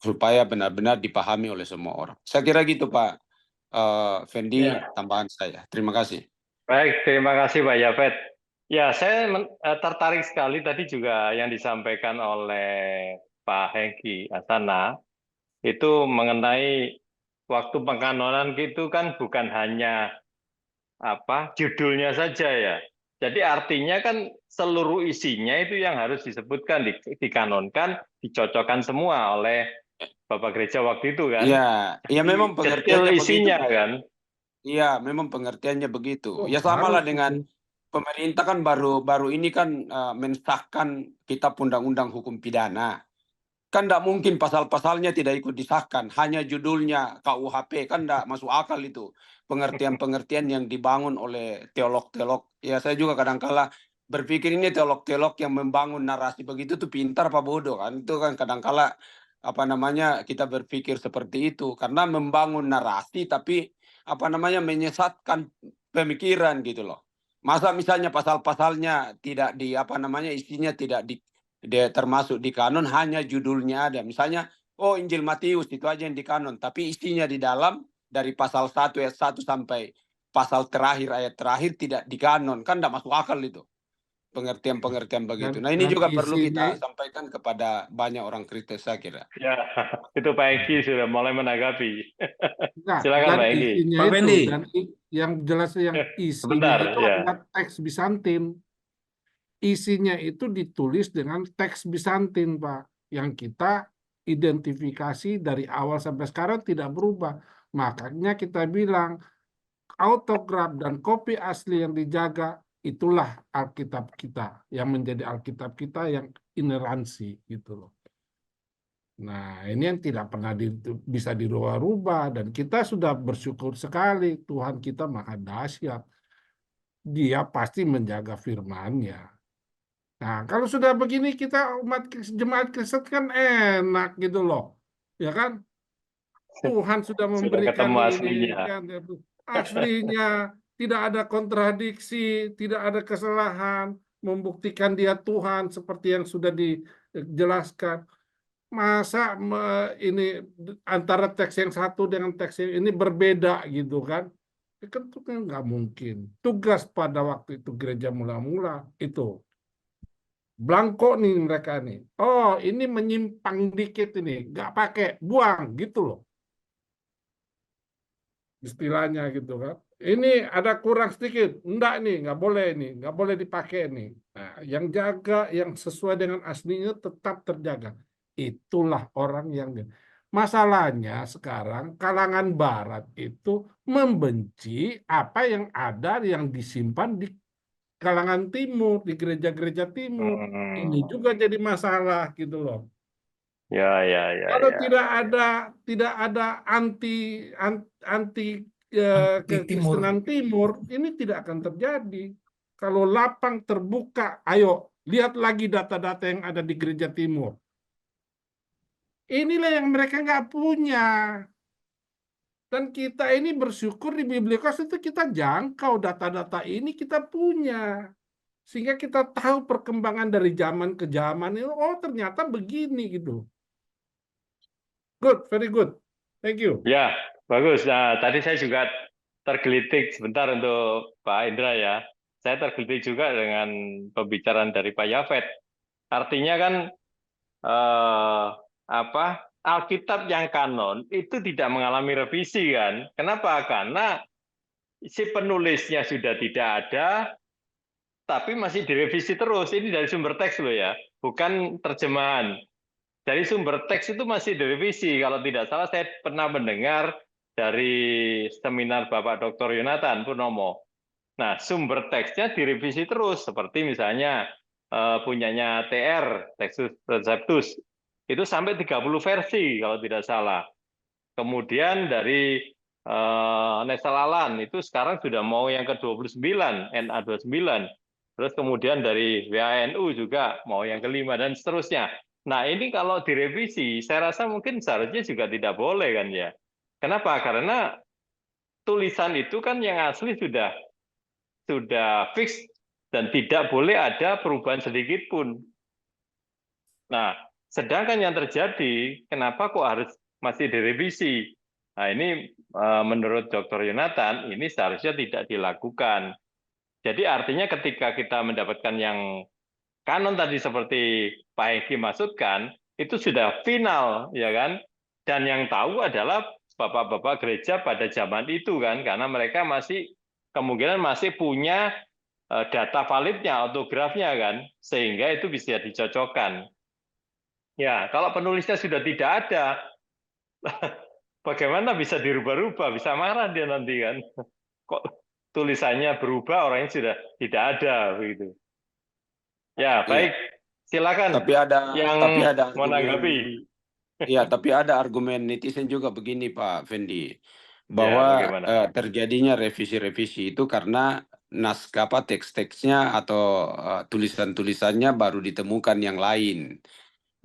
supaya benar-benar dipahami oleh semua orang. Saya kira gitu Pak Fendi, tambahan saya. Terima kasih. Baik, terima kasih Pak Yafet. Ya, saya tertarik sekali tadi juga yang disampaikan oleh Pak Hengki Hassana itu mengenai waktu pengkanonan itu kan bukan hanya judulnya saja ya. Jadi artinya kan seluruh isinya itu yang harus disebutkan, dikanonkan, dicocokkan semua oleh Bapak Gereja waktu itu kan. Iya, memang pengertiannya isinya begitu. Kan. Iya, memang pengertiannya begitu. Ya sama lah dengan pemerintah kan baru ini kan mensahkan kitab undang-undang hukum pidana. Kan tidak mungkin pasal-pasalnya tidak ikut disahkan, hanya judulnya KUHP, kan tidak masuk akal itu. Pengertian-pengertian yang dibangun oleh teolog-teolog. Ya saya juga kadang-kala berpikir ini teolog-teolog yang membangun narasi begitu tuh pintar apa bodoh kan. Itu kan kadang-kala kita berpikir seperti itu. Karena membangun narasi tapi menyesatkan pemikiran gitu loh. Masa misalnya pasal-pasalnya tidak isinya tidak termasuk di kanon, hanya judulnya ada. Misalnya, Injil Matius itu aja yang di kanon, tapi isinya di dalam dari pasal 1 ayat 1 sampai pasal terakhir, ayat terakhir tidak dikanon, kan tidak masuk akal itu. Pengertian-pengertian begitu. Nah, ini dan juga perlu isinya kita sampaikan kepada banyak orang Kristen, saya kira. Ya, itu Pak Eki sudah mulai menanggapi. enggak, Silakan dan Pak Eki. isinya Pak itu Fendi. yang jelas yang isinya Sebentar, itu ya. adalah teks Bizantin. Isinya itu ditulis dengan teks Bizantin, Pak, yang kita identifikasi dari awal sampai sekarang tidak berubah. Makanya kita bilang autograf dan kopi asli yang dijaga itulah Alkitab kita, yang menjadi Alkitab kita yang ineransi gitu loh. Nah, ini yang tidak pernah bisa dirubah-rubah, dan kita sudah bersyukur sekali Tuhan kita maha dahsyat. Dia pasti menjaga firman-Nya. Nah, kalau sudah begini kita jemaat Kristen kan enak gitu loh. Ya kan? Tuhan sudah Sudah memberikan ketemu ini aslinya. kan, aslinya, tidak ada kontradiksi, tidak ada kesalahan, membuktikan dia Tuhan seperti yang sudah dijelaskan. Masa ini antara teks yang satu dengan teks yang ini berbeda gitu kan? Kan itu kan nggak mungkin. Tugas pada waktu itu gereja mula-mula itu blanko nih mereka nih. Oh, ini menyimpang dikit ini, nggak pakai, buang gitu loh. Istilahnya gitu kan. Ini ada kurang sedikit, enggak nih, nggak boleh nih, nggak boleh dipakai nih. Nah, yang jaga, yang sesuai dengan aslinya tetap terjaga. Itulah orang yang masalahnya sekarang kalangan Barat itu membenci apa yang ada yang disimpan di kalangan Timur, di gereja-gereja Timur. Ini juga jadi masalah gitu loh. Ya. Kalau tidak ada anti kekristenan Timur, ini tidak akan terjadi. Kalau lapang terbuka, ayo lihat lagi data-data yang ada di gereja Timur. Inilah yang mereka nggak punya. Dan kita ini bersyukur di Biblikos itu kita jangkau data-data ini kita punya. Sehingga kita tahu perkembangan dari zaman ke zaman. Oh, ternyata begini gitu. Good, very good. Thank you. Ya, bagus. Nah, tadi saya juga tergelitik sebentar untuk Pak Indra ya. Saya tergelitik juga dengan pembicaraan dari Pak Yafet. Artinya kan Alkitab yang kanon itu tidak mengalami revisi kan? Kenapa? Karena si penulisnya sudah tidak ada, tapi masih direvisi terus. Ini dari sumber teks loh ya, bukan terjemahan. Dari sumber teks itu masih direvisi. Kalau tidak salah saya pernah mendengar dari seminar Bapak Dr. Yonatan Purnomo. Nah, sumber teksnya direvisi terus, seperti misalnya punyanya TR, Textus Receptus, itu sampai 30 versi kalau tidak salah. Kemudian dari Nesalalan itu sekarang sudah mau yang ke-29, NA29. Terus kemudian dari WANU juga mau yang ke-5 dan seterusnya. Nah, ini kalau direvisi, saya rasa mungkin seharusnya juga tidak boleh kan ya. Kenapa? Karena tulisan itu kan yang asli sudah fix dan tidak boleh ada perubahan sedikit pun. Nah, sedangkan yang terjadi, kenapa kok harus masih direvisi? Nah, ini menurut Dr. Yonatan, ini seharusnya tidak dilakukan. Jadi artinya ketika kita mendapatkan yang kanon tadi seperti Pak Eki maksudkan, itu sudah final, ya kan? Dan yang tahu adalah bapak-bapak gereja pada zaman itu kan, karena mereka kemungkinan masih punya data validnya, autografnya kan, sehingga itu bisa dicocokkan. Ya, kalau penulisnya sudah tidak ada, bagaimana bisa dirubah-rubah? Bisa marah dia nanti kan. Kok tulisannya berubah, orangnya sudah tidak ada begitu. Ya, baik. Silakan Tapi ada mau argumen, menanggapi. ya, tapi ada argumen netizen juga begini Pak Fendi, Ya, bahwa bagaimana? terjadinya revisi-revisi itu karena naskah teks-teksnya atau tulisan-tulisannya baru ditemukan yang lain.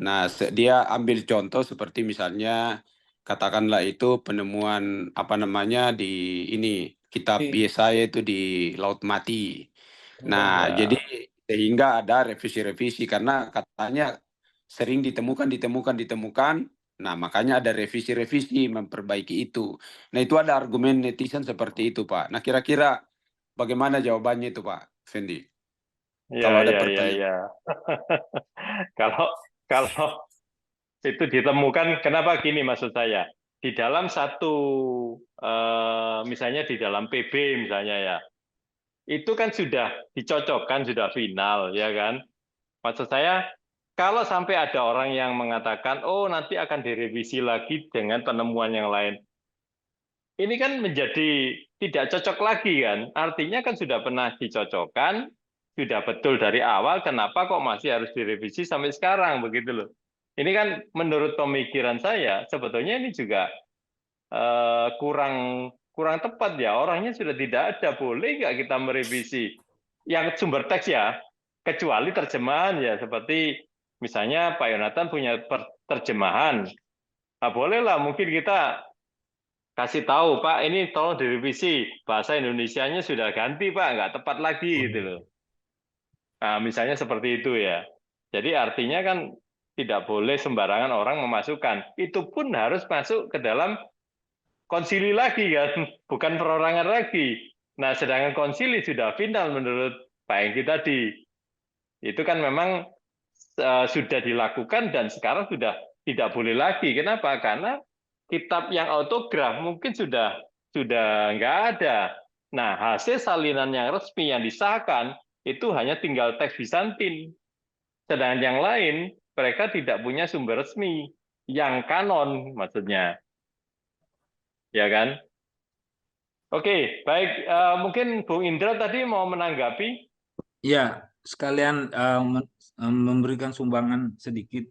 Nah, dia ambil contoh seperti misalnya katakanlah itu penemuan di kitab Yesaya itu di Laut Mati. Nah, Ya. jadi sehingga ada revisi-revisi karena katanya sering ditemukan Nah, makanya ada revisi-revisi memperbaiki itu. Nah, itu ada argumen netizen seperti itu, Pak. Nah, kira-kira bagaimana jawabannya itu, Pak Fendi? Kalau ada pertanyaan. Ya. Kalau kalau itu ditemukan, kenapa gini maksud saya? Di dalam satu, misalnya di dalam PB misalnya ya, itu kan sudah dicocokkan, sudah final, ya kan? Maksud saya, kalau sampai ada orang yang mengatakan, oh nanti akan direvisi lagi dengan penemuan yang lain, ini kan menjadi tidak cocok lagi kan? Artinya kan sudah pernah dicocokkan, sudah betul dari awal, kenapa kok masih harus direvisi sampai sekarang begitu loh? Ini kan menurut pemikiran saya sebetulnya ini juga kurang tepat ya. Orangnya sudah tidak ada, boleh nggak kita merevisi yang sumber teks ya, kecuali terjemahan ya, seperti misalnya Pak Yonatan punya terjemahan. Nah, bolehlah mungkin kita kasih tahu, Pak, ini tolong direvisi, bahasa Indonesianya sudah ganti, Pak, nggak tepat lagi gitu loh. Nah, misalnya seperti itu ya. Jadi artinya kan tidak boleh sembarangan orang memasukkan. Itu pun harus masuk ke dalam konsili lagi kan, bukan perorangan lagi. Nah, sedangkan konsili sudah final menurut Pak Hengki tadi. Itu kan memang sudah dilakukan dan sekarang sudah tidak boleh lagi. Kenapa? Karena kitab yang autograf mungkin sudah nggak ada. Nah, hasil salinan yang resmi yang disahkan itu hanya tinggal teks Bizantin. Sedangkan yang lain mereka tidak punya sumber resmi yang kanon maksudnya. Ya kan? Oke, baik. Mungkin Bung Indra tadi mau menanggapi. Ya, sekalian memberikan sumbangan sedikit.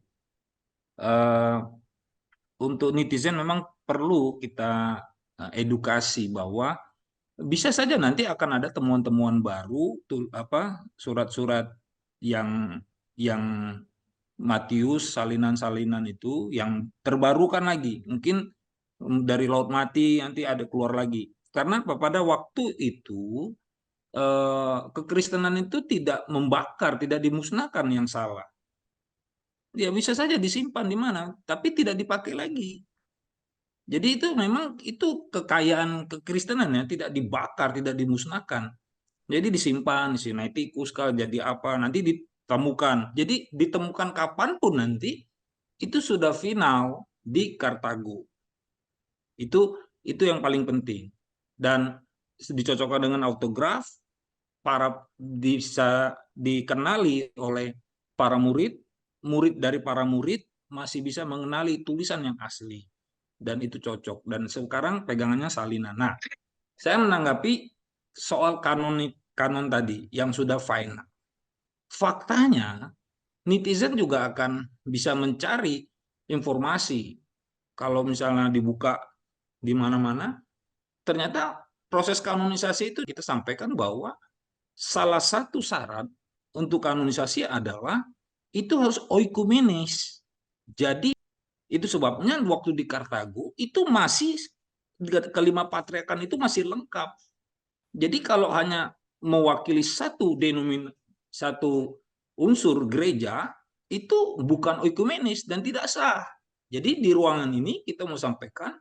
Untuk netizen memang perlu kita edukasi bahwa bisa saja nanti akan ada temuan-temuan baru, surat-surat yang Matius, salinan-salinan itu yang terbarukan lagi. Mungkin dari Laut Mati nanti ada keluar lagi. Karena pada waktu itu kekristenan itu tidak membakar, tidak dimusnahkan yang salah. Ya bisa saja disimpan di mana, tapi tidak dipakai lagi. Jadi itu memang itu kekayaan kekristenan ya, tidak dibakar, tidak dimusnahkan. Jadi disimpan, Sinaiticus kah jadi apa, nanti ditemukan. Jadi ditemukan kapanpun nanti itu sudah final di Kartago. Itu yang paling penting. Dan dicocokkan dengan autograf, bisa dikenali oleh para murid dari para murid masih bisa mengenali tulisan yang asli dan itu cocok dan sekarang pegangannya salinan. Nah, saya menanggapi soal kanon tadi yang sudah final. Faktanya netizen juga akan bisa mencari informasi kalau misalnya dibuka di mana-mana, ternyata proses kanonisasi itu kita sampaikan bahwa salah satu syarat untuk kanonisasi adalah itu harus oikumenes. Jadi itu sebabnya waktu di Kartago itu masih kelima patriarkan itu masih lengkap. Jadi kalau hanya mewakili satu unsur gereja itu bukan oikumenes dan tidak sah. Jadi di ruangan ini kita mau sampaikan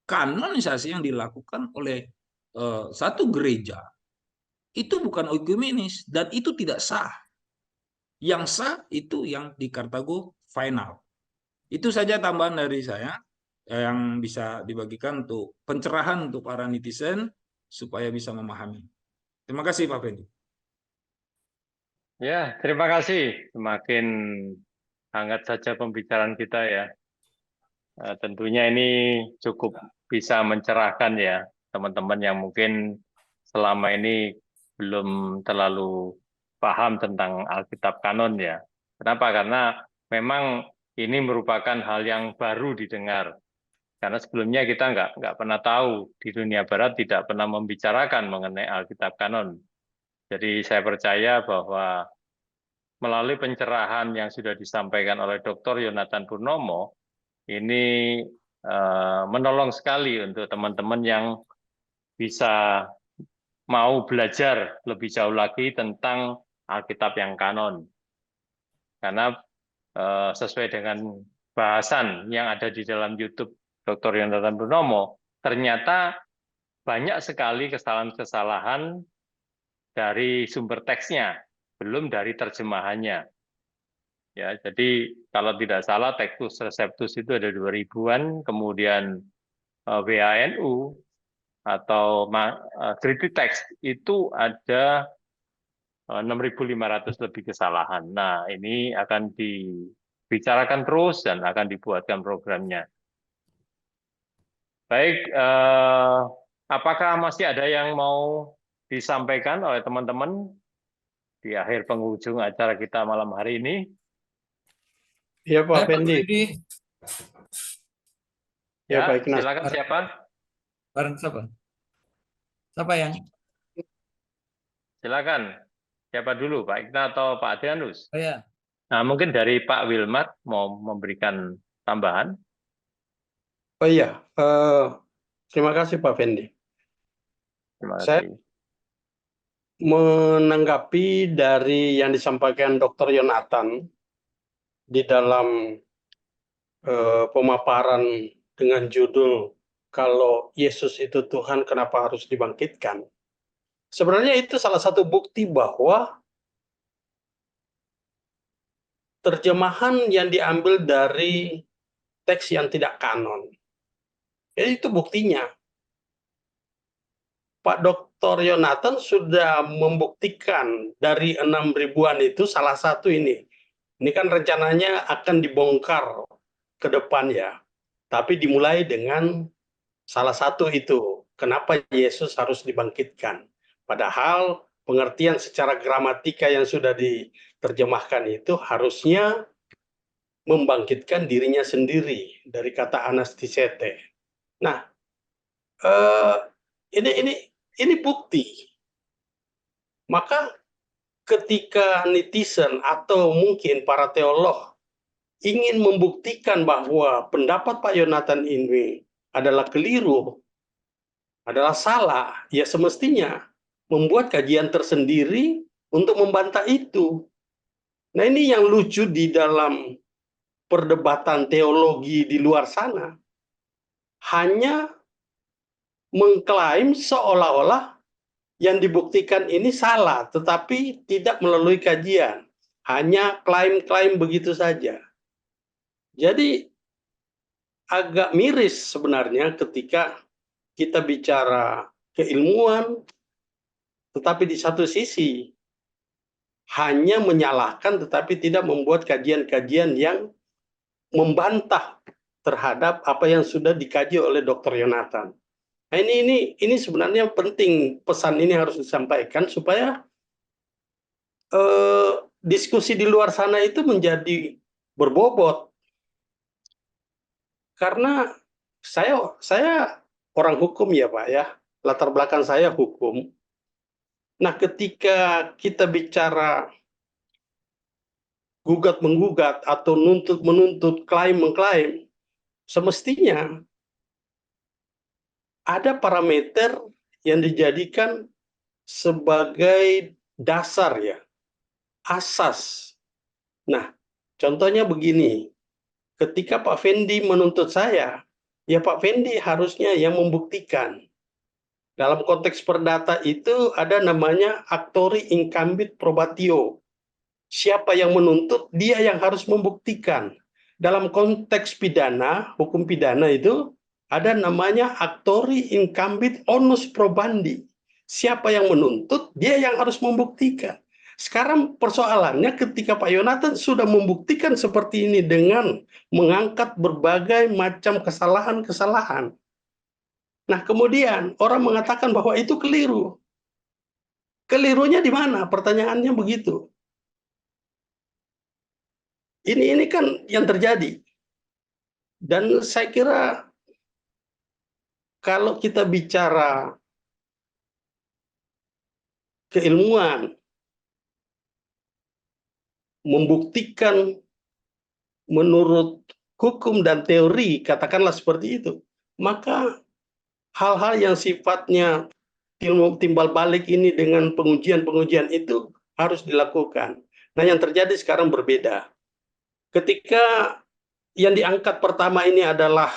kanonisasi yang dilakukan oleh satu gereja itu bukan oikumenes dan itu tidak sah. Yang sah itu yang di Kartago final. Itu saja tambahan dari saya yang bisa dibagikan untuk pencerahan untuk para netizen supaya bisa memahami. Terima kasih Pak Fendi. Ya, terima kasih. Semakin hangat saja pembicaraan kita ya. Tentunya ini cukup bisa mencerahkan ya teman-teman yang mungkin selama ini belum terlalu paham tentang Alkitab kanon ya. Kenapa? Karena memang ini merupakan hal yang baru didengar. Karena sebelumnya kita nggak pernah tahu, di dunia barat tidak pernah membicarakan mengenai Alkitab kanon. Jadi saya percaya bahwa melalui pencerahan yang sudah disampaikan oleh Dr. Yonatan Purnomo, ini menolong sekali untuk teman-teman yang bisa mau belajar lebih jauh lagi tentang Alkitab yang kanon. Karena sesuai dengan bahasan yang ada di dalam YouTube Dr. Yonatan Purnomo, ternyata banyak sekali kesalahan-kesalahan dari sumber teksnya, belum dari terjemahannya. Ya, jadi kalau tidak salah Textus Receptus itu ada 2000-an, kemudian WANU atau Trititext itu ada 6.500 lebih kesalahan. Nah, ini akan dibicarakan terus dan akan dibuatkan programnya. Baik, apakah masih ada yang mau disampaikan oleh teman-teman di akhir penghujung acara kita malam hari ini? Ya Pak Pak Fendi. Fendi, Ya Pak Ignas. Silakan siapa? bareng siapa? Siapa yang? Silakan. Siapa dulu, Pak Igna atau Pak Adrianus? Oh ya, Nah, mungkin dari Pak Wilmat mau memberikan tambahan. Oh iya, terima kasih Pak Fendi. Terima Saya kasih. menanggapi dari yang disampaikan Dr. Yonatan di dalam pemaparan dengan judul "Kalau Yesus itu Tuhan, kenapa harus dibangkitkan?" Sebenarnya itu salah satu bukti bahwa terjemahan yang diambil dari teks yang tidak kanon. Jadi itu buktinya. Pak Dr. Yonatan sudah membuktikan dari 6.000-an itu salah satu ini. Ini kan rencananya akan dibongkar ke depan ya. Tapi dimulai dengan salah satu itu. Kenapa Yesus harus dibangkitkan? Padahal pengertian secara gramatika yang sudah diterjemahkan itu harusnya membangkitkan dirinya sendiri dari kata anastisete. Nah, ini bukti. Maka ketika netizen atau mungkin para teolog ingin membuktikan bahwa pendapat Pak Yonatan ini adalah keliru, adalah salah, ya semestinya membuat kajian tersendiri untuk membantah itu. Nah, ini yang lucu di dalam perdebatan teologi di luar sana. Hanya mengklaim seolah-olah yang dibuktikan ini salah, tetapi tidak melalui kajian. Hanya klaim-klaim begitu saja. Jadi agak miris sebenarnya ketika kita bicara keilmuan, tetapi di satu sisi hanya menyalahkan tetapi tidak membuat kajian-kajian yang membantah terhadap apa yang sudah dikaji oleh Dr. Yonatan. Nah, ini sebenarnya penting, pesan ini harus disampaikan supaya diskusi di luar sana itu menjadi berbobot. Karena saya orang hukum ya Pak ya, latar belakang saya hukum. Nah, ketika kita bicara gugat-menggugat atau nuntut-menuntut, klaim-mengklaim, semestinya ada parameter yang dijadikan sebagai dasar ya, asas. Nah, contohnya begini, ketika Pak Fendi menuntut saya, ya Pak Fendi harusnya yang membuktikan. Dalam konteks perdata itu ada namanya actori incambit probatio. Siapa yang menuntut, dia yang harus membuktikan. Dalam konteks pidana, hukum pidana itu ada namanya actori incambit onus probandi. Siapa yang menuntut, dia yang harus membuktikan. Sekarang persoalannya ketika Pak Yonatan sudah membuktikan seperti ini dengan mengangkat berbagai macam kesalahan-kesalahan. Nah, kemudian orang mengatakan bahwa itu keliru. Kelirunya di mana? Pertanyaannya begitu. Ini kan yang terjadi. Dan saya kira kalau kita bicara keilmuan, membuktikan menurut hukum dan teori, katakanlah seperti itu, maka hal-hal yang sifatnya timbal balik ini dengan pengujian-pengujian itu harus dilakukan. Nah, yang terjadi sekarang berbeda. Ketika yang diangkat pertama ini adalah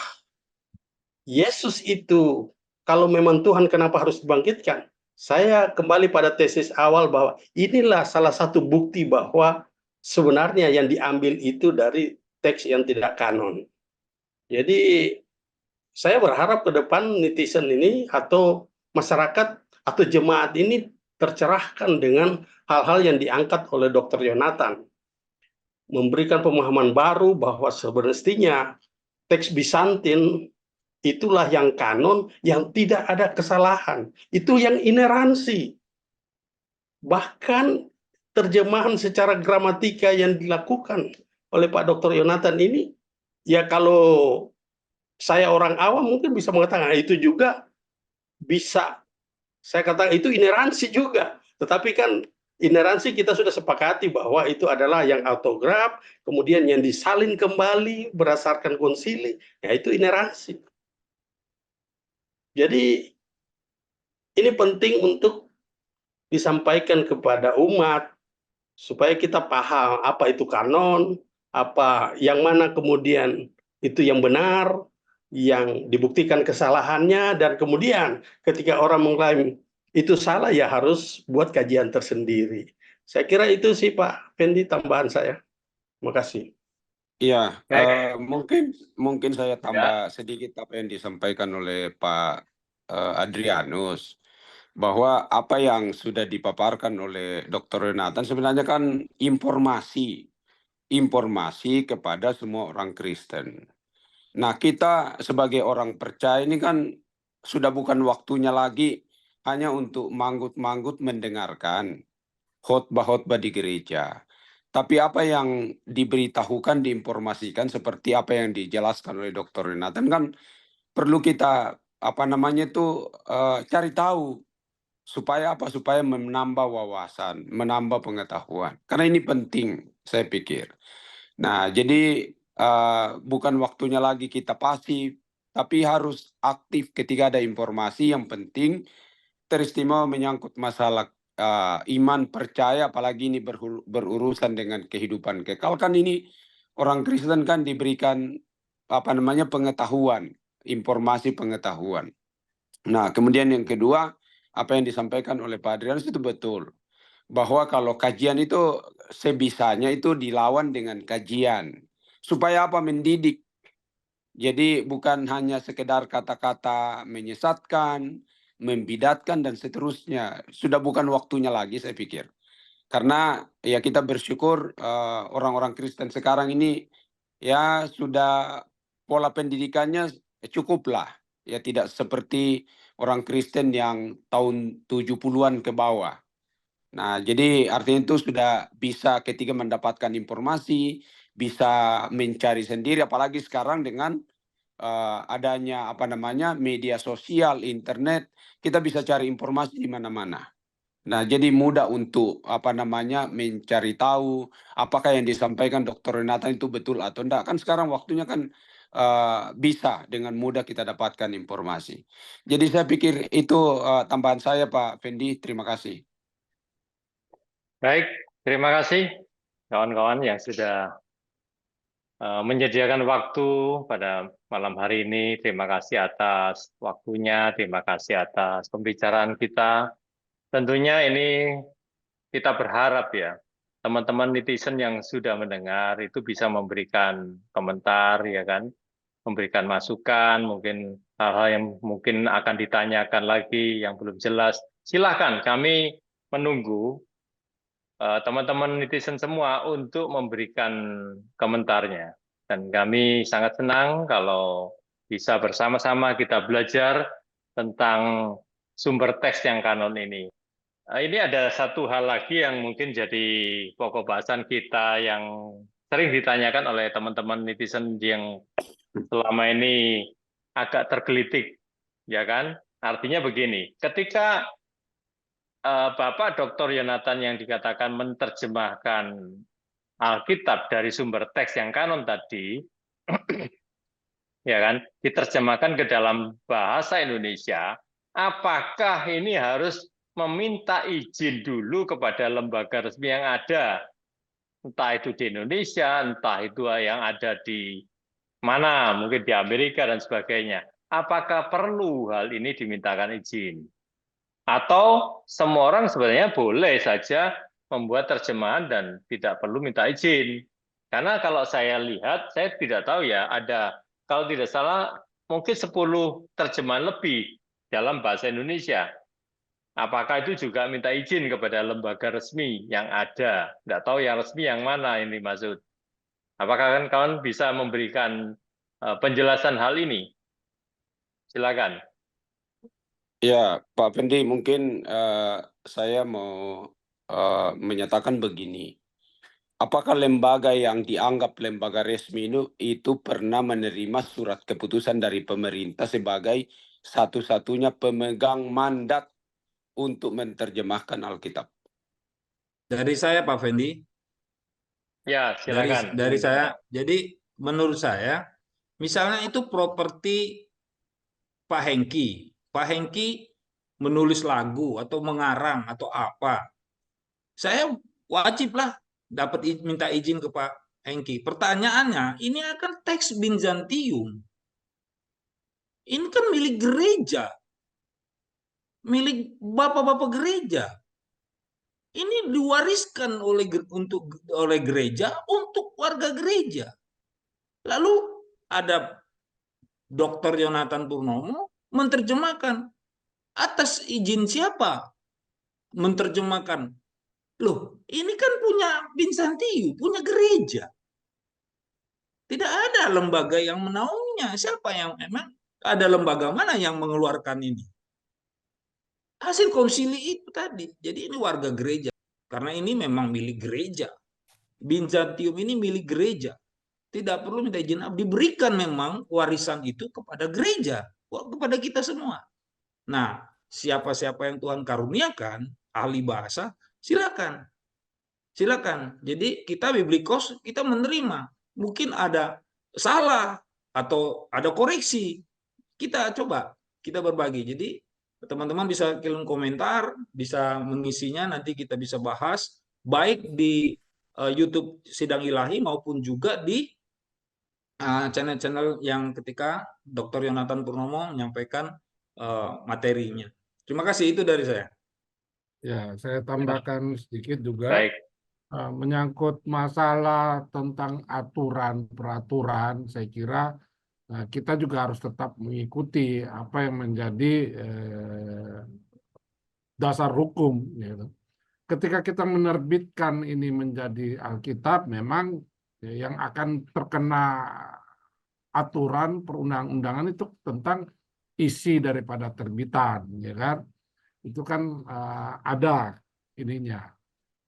Yesus itu, kalau memang Tuhan, kenapa harus dibangkitkan? Saya kembali pada tesis awal bahwa inilah salah satu bukti bahwa sebenarnya yang diambil itu dari teks yang tidak kanon. Jadi saya berharap ke depan netizen ini atau masyarakat atau jemaat ini tercerahkan dengan hal-hal yang diangkat oleh Dr. Yonatan. Memberikan pemahaman baru bahwa sebenarnya teks Bizantin itulah yang kanon, yang tidak ada kesalahan. Itu yang ineransi. Bahkan terjemahan secara gramatika yang dilakukan oleh Pak Dr. Yonatan ini, ya kalau saya orang awam mungkin bisa mengatakan itu juga bisa. Saya katakan itu ineransi juga. Tetapi kan ineransi kita sudah sepakati bahwa itu adalah yang autograf, kemudian yang disalin kembali berdasarkan konsili, ya itu ineransi. Jadi ini penting untuk disampaikan kepada umat supaya kita paham apa itu kanon, apa yang mana kemudian itu yang benar, yang dibuktikan kesalahannya, dan kemudian ketika orang mengklaim itu salah ya harus buat kajian tersendiri. Saya kira itu sih Pak Fendi tambahan saya. Terima kasih. Iya, Baik. mungkin saya tambah sedikit apa yang disampaikan oleh Pak Adrianus, bahwa apa yang sudah dipaparkan oleh Dr. Yonatan sebenarnya kan informasi kepada semua orang Kristen. Nah, kita sebagai orang percaya ini kan sudah bukan waktunya lagi hanya untuk manggut-manggut mendengarkan khotbah-khotbah di gereja. Tapi apa yang diberitahukan, diinformasikan seperti apa yang dijelaskan oleh Dr. Yonatan kan perlu kita cari tahu supaya apa? Supaya menambah wawasan, menambah pengetahuan. Karena ini penting, saya pikir. Nah, jadi bukan waktunya lagi kita pasif, tapi harus aktif ketika ada informasi yang penting, teristimewa menyangkut masalah iman, percaya, apalagi ini berurusan dengan kehidupan kekal. Kan ini orang Kristen kan diberikan pengetahuan, informasi pengetahuan. Nah, kemudian yang kedua, apa yang disampaikan oleh Pak Adrianus itu betul. Bahwa kalau kajian itu sebisanya itu dilawan dengan kajian. Supaya apa? Mendidik. Jadi bukan hanya sekedar kata-kata menyesatkan, membidatkan, dan seterusnya. Sudah bukan waktunya lagi, saya pikir. Karena ya kita bersyukur orang-orang Kristen sekarang ini ya sudah pola pendidikannya cukuplah. Ya tidak seperti orang Kristen yang tahun 70-an ke bawah. Nah, jadi artinya itu sudah bisa ketika mendapatkan informasi, bisa mencari sendiri, apalagi sekarang dengan adanya media sosial, internet, kita bisa cari informasi di mana-mana. Nah, jadi mudah untuk mencari tahu apakah yang disampaikan Dr. Yonatan itu betul atau enggak. Kan sekarang waktunya kan bisa dengan mudah kita dapatkan informasi. Jadi saya pikir itu tambahan saya, Pak Fendi. Terima kasih. Baik, terima kasih kawan-kawan yang sudah menyediakan waktu pada malam hari ini. Terima kasih atas waktunya, terima kasih atas pembicaraan kita. Tentunya ini kita berharap ya, teman-teman netizen yang sudah mendengar itu bisa memberikan komentar, ya kan, memberikan masukan, mungkin hal-hal yang mungkin akan ditanyakan lagi yang belum jelas. Silakan, kami menunggu teman-teman netizen semua untuk memberikan komentarnya. Dan kami sangat senang kalau bisa bersama-sama kita belajar tentang sumber teks yang kanon ini. Ini ada satu hal lagi yang mungkin jadi pokok bahasan kita yang sering ditanyakan oleh teman-teman netizen yang selama ini agak tergelitik, ya kan? Artinya begini, ketika Bapak Dr. Yonatan yang dikatakan menerjemahkan Alkitab dari sumber teks yang kanon tadi, ya kan, diterjemahkan ke dalam bahasa Indonesia, apakah ini harus meminta izin dulu kepada lembaga resmi yang ada, entah itu di Indonesia, entah itu yang ada di mana, mungkin di Amerika dan sebagainya. Apakah perlu hal ini dimintakan izin? Atau semua orang sebenarnya boleh saja membuat terjemahan dan tidak perlu minta izin. Karena kalau saya lihat, saya tidak tahu ya, ada, kalau tidak salah, mungkin 10 terjemahan lebih dalam bahasa Indonesia. Apakah itu juga minta izin kepada lembaga resmi yang ada? Nggak tahu yang resmi yang mana ini maksud. Apakah kawan bisa memberikan penjelasan hal ini? Silakan. Ya, Pak Fendi, mungkin saya mau menyatakan begini. Apakah lembaga yang dianggap lembaga resmi itu pernah menerima surat keputusan dari pemerintah sebagai satu-satunya pemegang mandat untuk menerjemahkan Alkitab? Dari saya, Pak Fendi, Ya, dari silakan. saya. Jadi menurut saya, misalnya itu properti Pak Hengki. Pak Hengki menulis lagu atau mengarang atau apa. Saya wajiblah dapat minta izin ke Pak Hengki. Pertanyaannya, ini akan teks Bizantium. Ini kan milik gereja. Milik bapak-bapak gereja. Ini diwariskan oleh gereja untuk warga gereja. Lalu ada Dr. Yonatan Purnomo menerjemahkan. Atas izin siapa menerjemahkan? Loh, ini kan punya Bizantium, punya gereja. Tidak ada lembaga yang menaunginya. Siapa yang emang ada lembaga mana yang mengeluarkan ini? Hasil konsili itu tadi. Jadi ini warga gereja. Karena ini memang milik gereja. Bizantium ini milik gereja. Tidak perlu minta izin. Diberikan memang warisan itu kepada gereja. Kepada kita semua. Nah, siapa-siapa yang Tuhan karuniakan, ahli bahasa, silakan. Silakan. Jadi kita biblikos, kita menerima. Mungkin ada salah atau ada koreksi. Kita coba, kita berbagi. Jadi teman-teman bisa kirim komentar, bisa mengisinya, nanti kita bisa bahas. Baik di YouTube Sidang Ilahi maupun juga di channel-channel yang ketika Dr. Yonatan Purnomo menyampaikan materinya. Terima kasih, itu dari saya. Ya, saya tambahkan sedikit juga. Baik. Menyangkut masalah tentang aturan peraturan, saya kira kita juga harus tetap mengikuti apa yang menjadi dasar hukum. Gitu. Ketika kita menerbitkan ini menjadi Alkitab, memang yang akan terkena aturan perundang-undangan itu tentang isi daripada terbitan, ya kan? Itu kan ada ininya.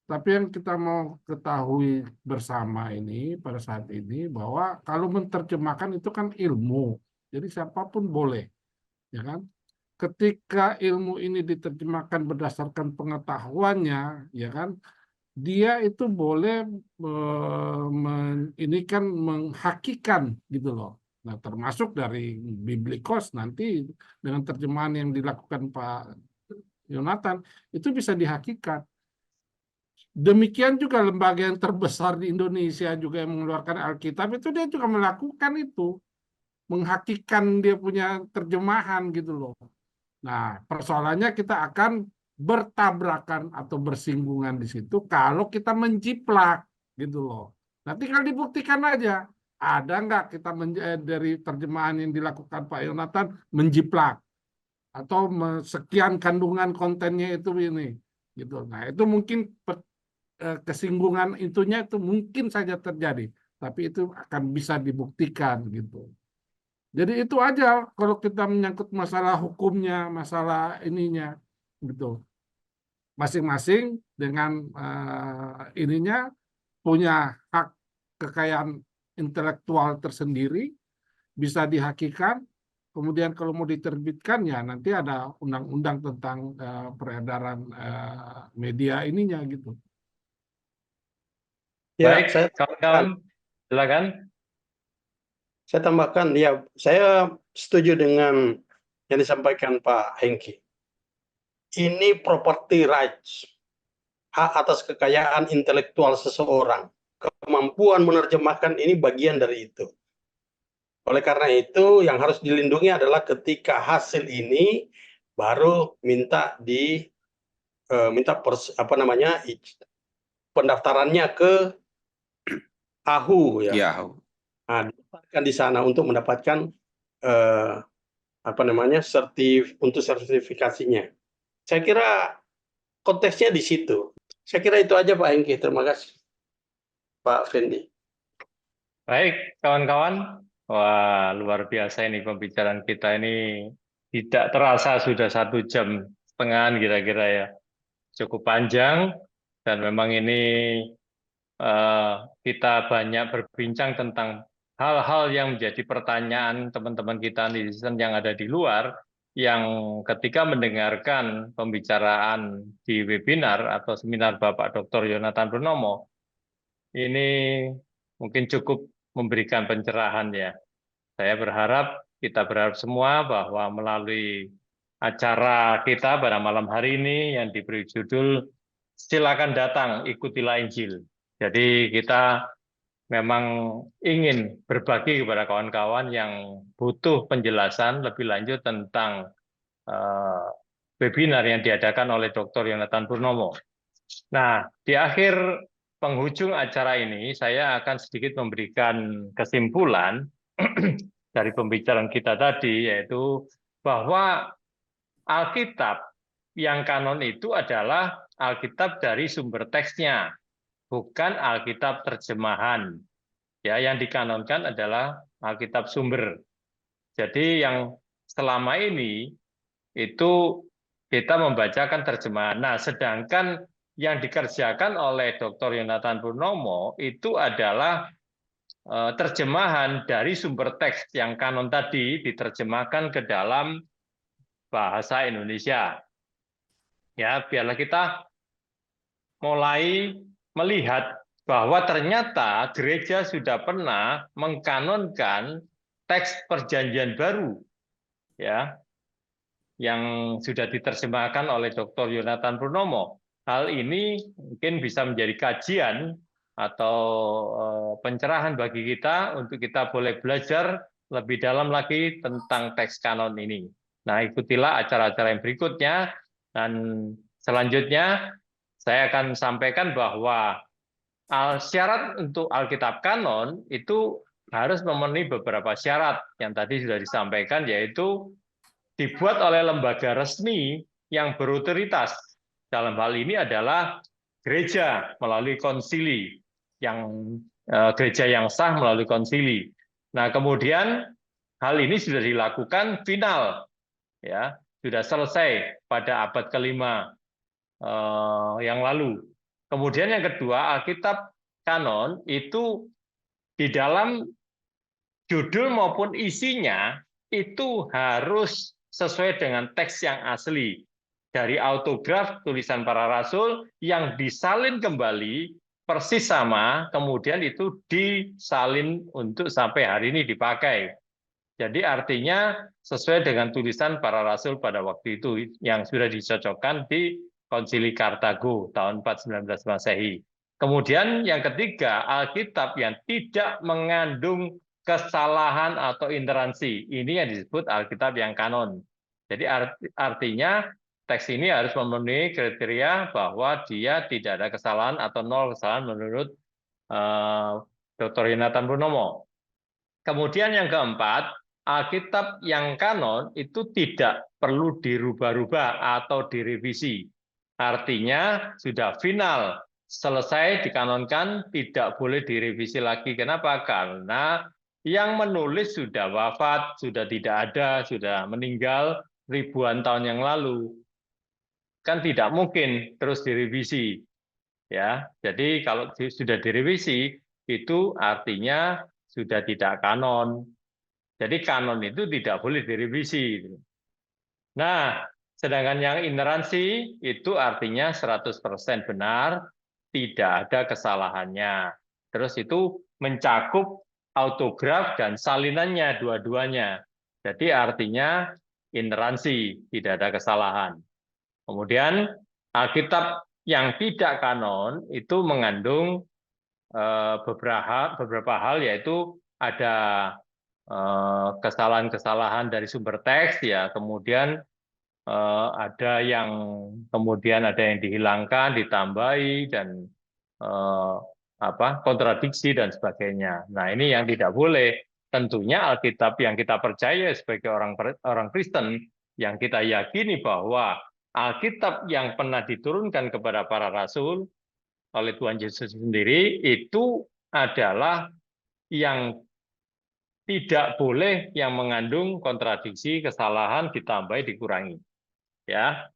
Tapi yang kita mau ketahui bersama ini pada saat ini bahwa kalau menerjemahkan itu kan ilmu, jadi siapapun boleh, ya kan? Ketika ilmu ini diterjemahkan berdasarkan pengetahuannya, ya kan? Dia itu boleh ini kan menghakikan gitu loh. Nah, termasuk dari Biblikos nanti dengan terjemahan yang dilakukan Pak Yonatan itu bisa dihakikan. Demikian juga lembaga yang terbesar di Indonesia juga yang mengeluarkan Alkitab itu dia juga melakukan itu, menghakikan dia punya terjemahan gitu loh. Nah, persoalannya kita akan bertabrakan atau bersinggungan di situ kalau kita menjiplak gitu loh. Nah, tinggal dibuktikan aja. Ada nggak kita dari terjemahan yang dilakukan Pak Yonatan menjiplak atau sekian kandungan kontennya itu ini gitu. Nah, itu mungkin kesinggungan itunya itu mungkin saja terjadi, tapi itu akan bisa dibuktikan gitu. Jadi itu aja kalau kita menyangkut masalah hukumnya, masalah ininya gitu. Masing-masing dengan ininya punya hak kekayaan intelektual tersendiri, bisa dihakikan. Kemudian kalau mau diterbitkan ya nanti ada undang-undang tentang peredaran media ininya gitu. Ya, Baik, saya kawan-kawan, silakan. Saya tambahkan, ya, saya setuju dengan yang disampaikan Pak Hengki. Ini property rights, hak atas kekayaan intelektual seseorang. Kemampuan menerjemahkan ini bagian dari itu. Oleh karena itu, yang harus dilindungi adalah ketika hasil ini baru minta pendaftarannya ke AHU ya. Ya, Nah, didaftarkan di sana untuk mendapatkan untuk sertifikasinya. Saya kira konteksnya di situ. Saya kira itu aja Pak Hengki. Terima kasih Pak Fendi. Baik, kawan-kawan. Wah, luar biasa ini pembicaraan kita ini tidak terasa sudah 1,5 jam kira-kira ya. Cukup panjang dan memang ini kita banyak berbincang tentang hal-hal yang menjadi pertanyaan teman-teman kita netizen yang ada di luar yang ketika mendengarkan pembicaraan di webinar atau seminar Bapak Dr. Yonatan Purnomo ini mungkin cukup memberikan pencerahan ya. Kita berharap semua bahwa melalui acara kita pada malam hari ini yang diberi judul Silakan Datang, Ikutilah Injil. Jadi kita memang ingin berbagi kepada kawan-kawan yang butuh penjelasan lebih lanjut tentang webinar yang diadakan oleh Dr. Yonatan Purnomo. Nah, di akhir penghujung acara ini, saya akan sedikit memberikan kesimpulan dari pembicaraan kita tadi, yaitu bahwa Alkitab yang kanon itu adalah Alkitab dari sumber teksnya, bukan Alkitab terjemahan. Ya, yang dikanonkan adalah Alkitab sumber. Jadi yang selama ini itu kita membacakan terjemahan. Nah, sedangkan yang dikerjakan oleh Dr. Yonatan Purnomo itu adalah terjemahan dari sumber teks yang kanon tadi diterjemahkan ke dalam bahasa Indonesia. Ya, biarlah kita mulai melihat bahwa ternyata gereja sudah pernah mengkanonkan teks Perjanjian Baru, ya, yang sudah diterjemahkan oleh Dr. Yonatan Purnomo. Hal ini mungkin bisa menjadi kajian atau pencerahan bagi kita untuk kita boleh belajar lebih dalam lagi tentang teks kanon ini. Nah, ikutilah acara-acara yang berikutnya, dan selanjutnya saya akan sampaikan bahwa syarat untuk Alkitab kanon itu harus memenuhi beberapa syarat yang tadi sudah disampaikan, yaitu dibuat oleh lembaga resmi yang berotoritas. Dalam hal ini adalah gereja melalui konsili, gereja yang sah melalui konsili. Nah, kemudian hal ini sudah dilakukan final, ya, sudah selesai pada abad ke-5 yang lalu. Kemudian yang kedua, Alkitab kanon itu di dalam judul maupun isinya itu harus sesuai dengan teks yang asli dari autograf tulisan para rasul yang disalin kembali persis sama, kemudian itu disalin untuk sampai hari ini dipakai. Jadi artinya sesuai dengan tulisan para rasul pada waktu itu yang sudah dicocokkan di Konsili Kartago tahun 419 Masehi. Kemudian yang ketiga, Alkitab yang tidak mengandung kesalahan atau intoleransi. Ini yang disebut Alkitab yang kanon. Jadi artinya teks ini harus memenuhi kriteria bahwa dia tidak ada kesalahan atau nol kesalahan menurut Dr. Yonatan Purnomo. Kemudian yang keempat, Alkitab yang kanon itu tidak perlu dirubah-rubah atau direvisi. Artinya sudah final, selesai dikanonkan, tidak boleh direvisi lagi. Kenapa? Karena yang menulis sudah wafat, sudah tidak ada, sudah meninggal ribuan tahun yang lalu. Kan tidak mungkin terus direvisi. Ya, jadi kalau sudah direvisi, itu artinya sudah tidak kanon. Jadi kanon itu tidak boleh direvisi. Nah, sedangkan yang ineransi itu artinya 100% benar, tidak ada kesalahannya. Terus itu mencakup autograf dan salinannya dua-duanya. Jadi artinya ineransi, tidak ada kesalahan. Kemudian Alkitab yang tidak kanon itu mengandung beberapa hal, yaitu ada kesalahan-kesalahan dari sumber teks, ya kemudian ada yang dihilangkan, ditambahi, dan kontradiksi dan sebagainya. Nah, ini yang tidak boleh. Tentunya Alkitab yang kita percaya sebagai orang Kristen, yang kita yakini bahwa Alkitab yang pernah diturunkan kepada para rasul oleh Tuhan Yesus sendiri itu adalah yang tidak boleh, yang mengandung kontradiksi, kesalahan, ditambahi, dikurangi. Ya,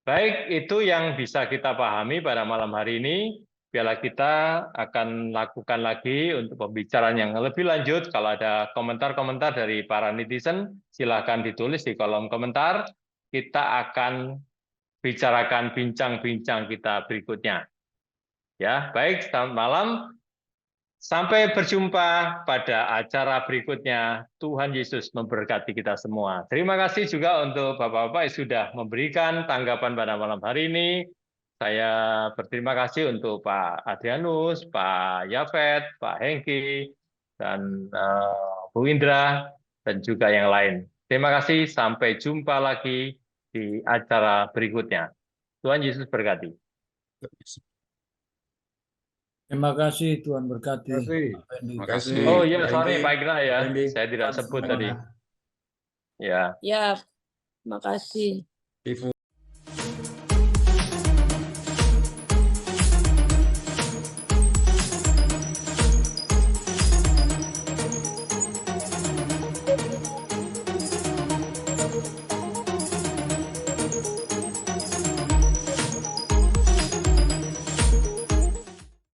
baik, itu yang bisa kita pahami pada malam hari ini. Biarlah kita akan lakukan lagi untuk pembicaraan yang lebih lanjut. Kalau ada komentar-komentar dari para netizen, silakan ditulis di kolom komentar. Kita akan bicarakan bincang-bincang kita berikutnya. Ya, baik, selamat malam. Sampai berjumpa pada acara berikutnya. Tuhan Yesus memberkati kita semua. Terima kasih juga untuk Bapak-Bapak yang sudah memberikan tanggapan pada malam hari ini. Saya berterima kasih untuk Pak Adrianus, Pak Yafet, Pak Hengki, dan Bu Indra, dan juga yang lain. Terima kasih, sampai jumpa lagi di acara berikutnya. Tuhan Yesus berkati. Terima kasih, Tuhan berkati. Terima kasih. Pak Fendi. Terima kasih. Oh iya, Pak sorry Hengki, Pak Igna ya, Pak Fendi. saya tidak sebut tadi. Ya. Ya, makasih. Ibu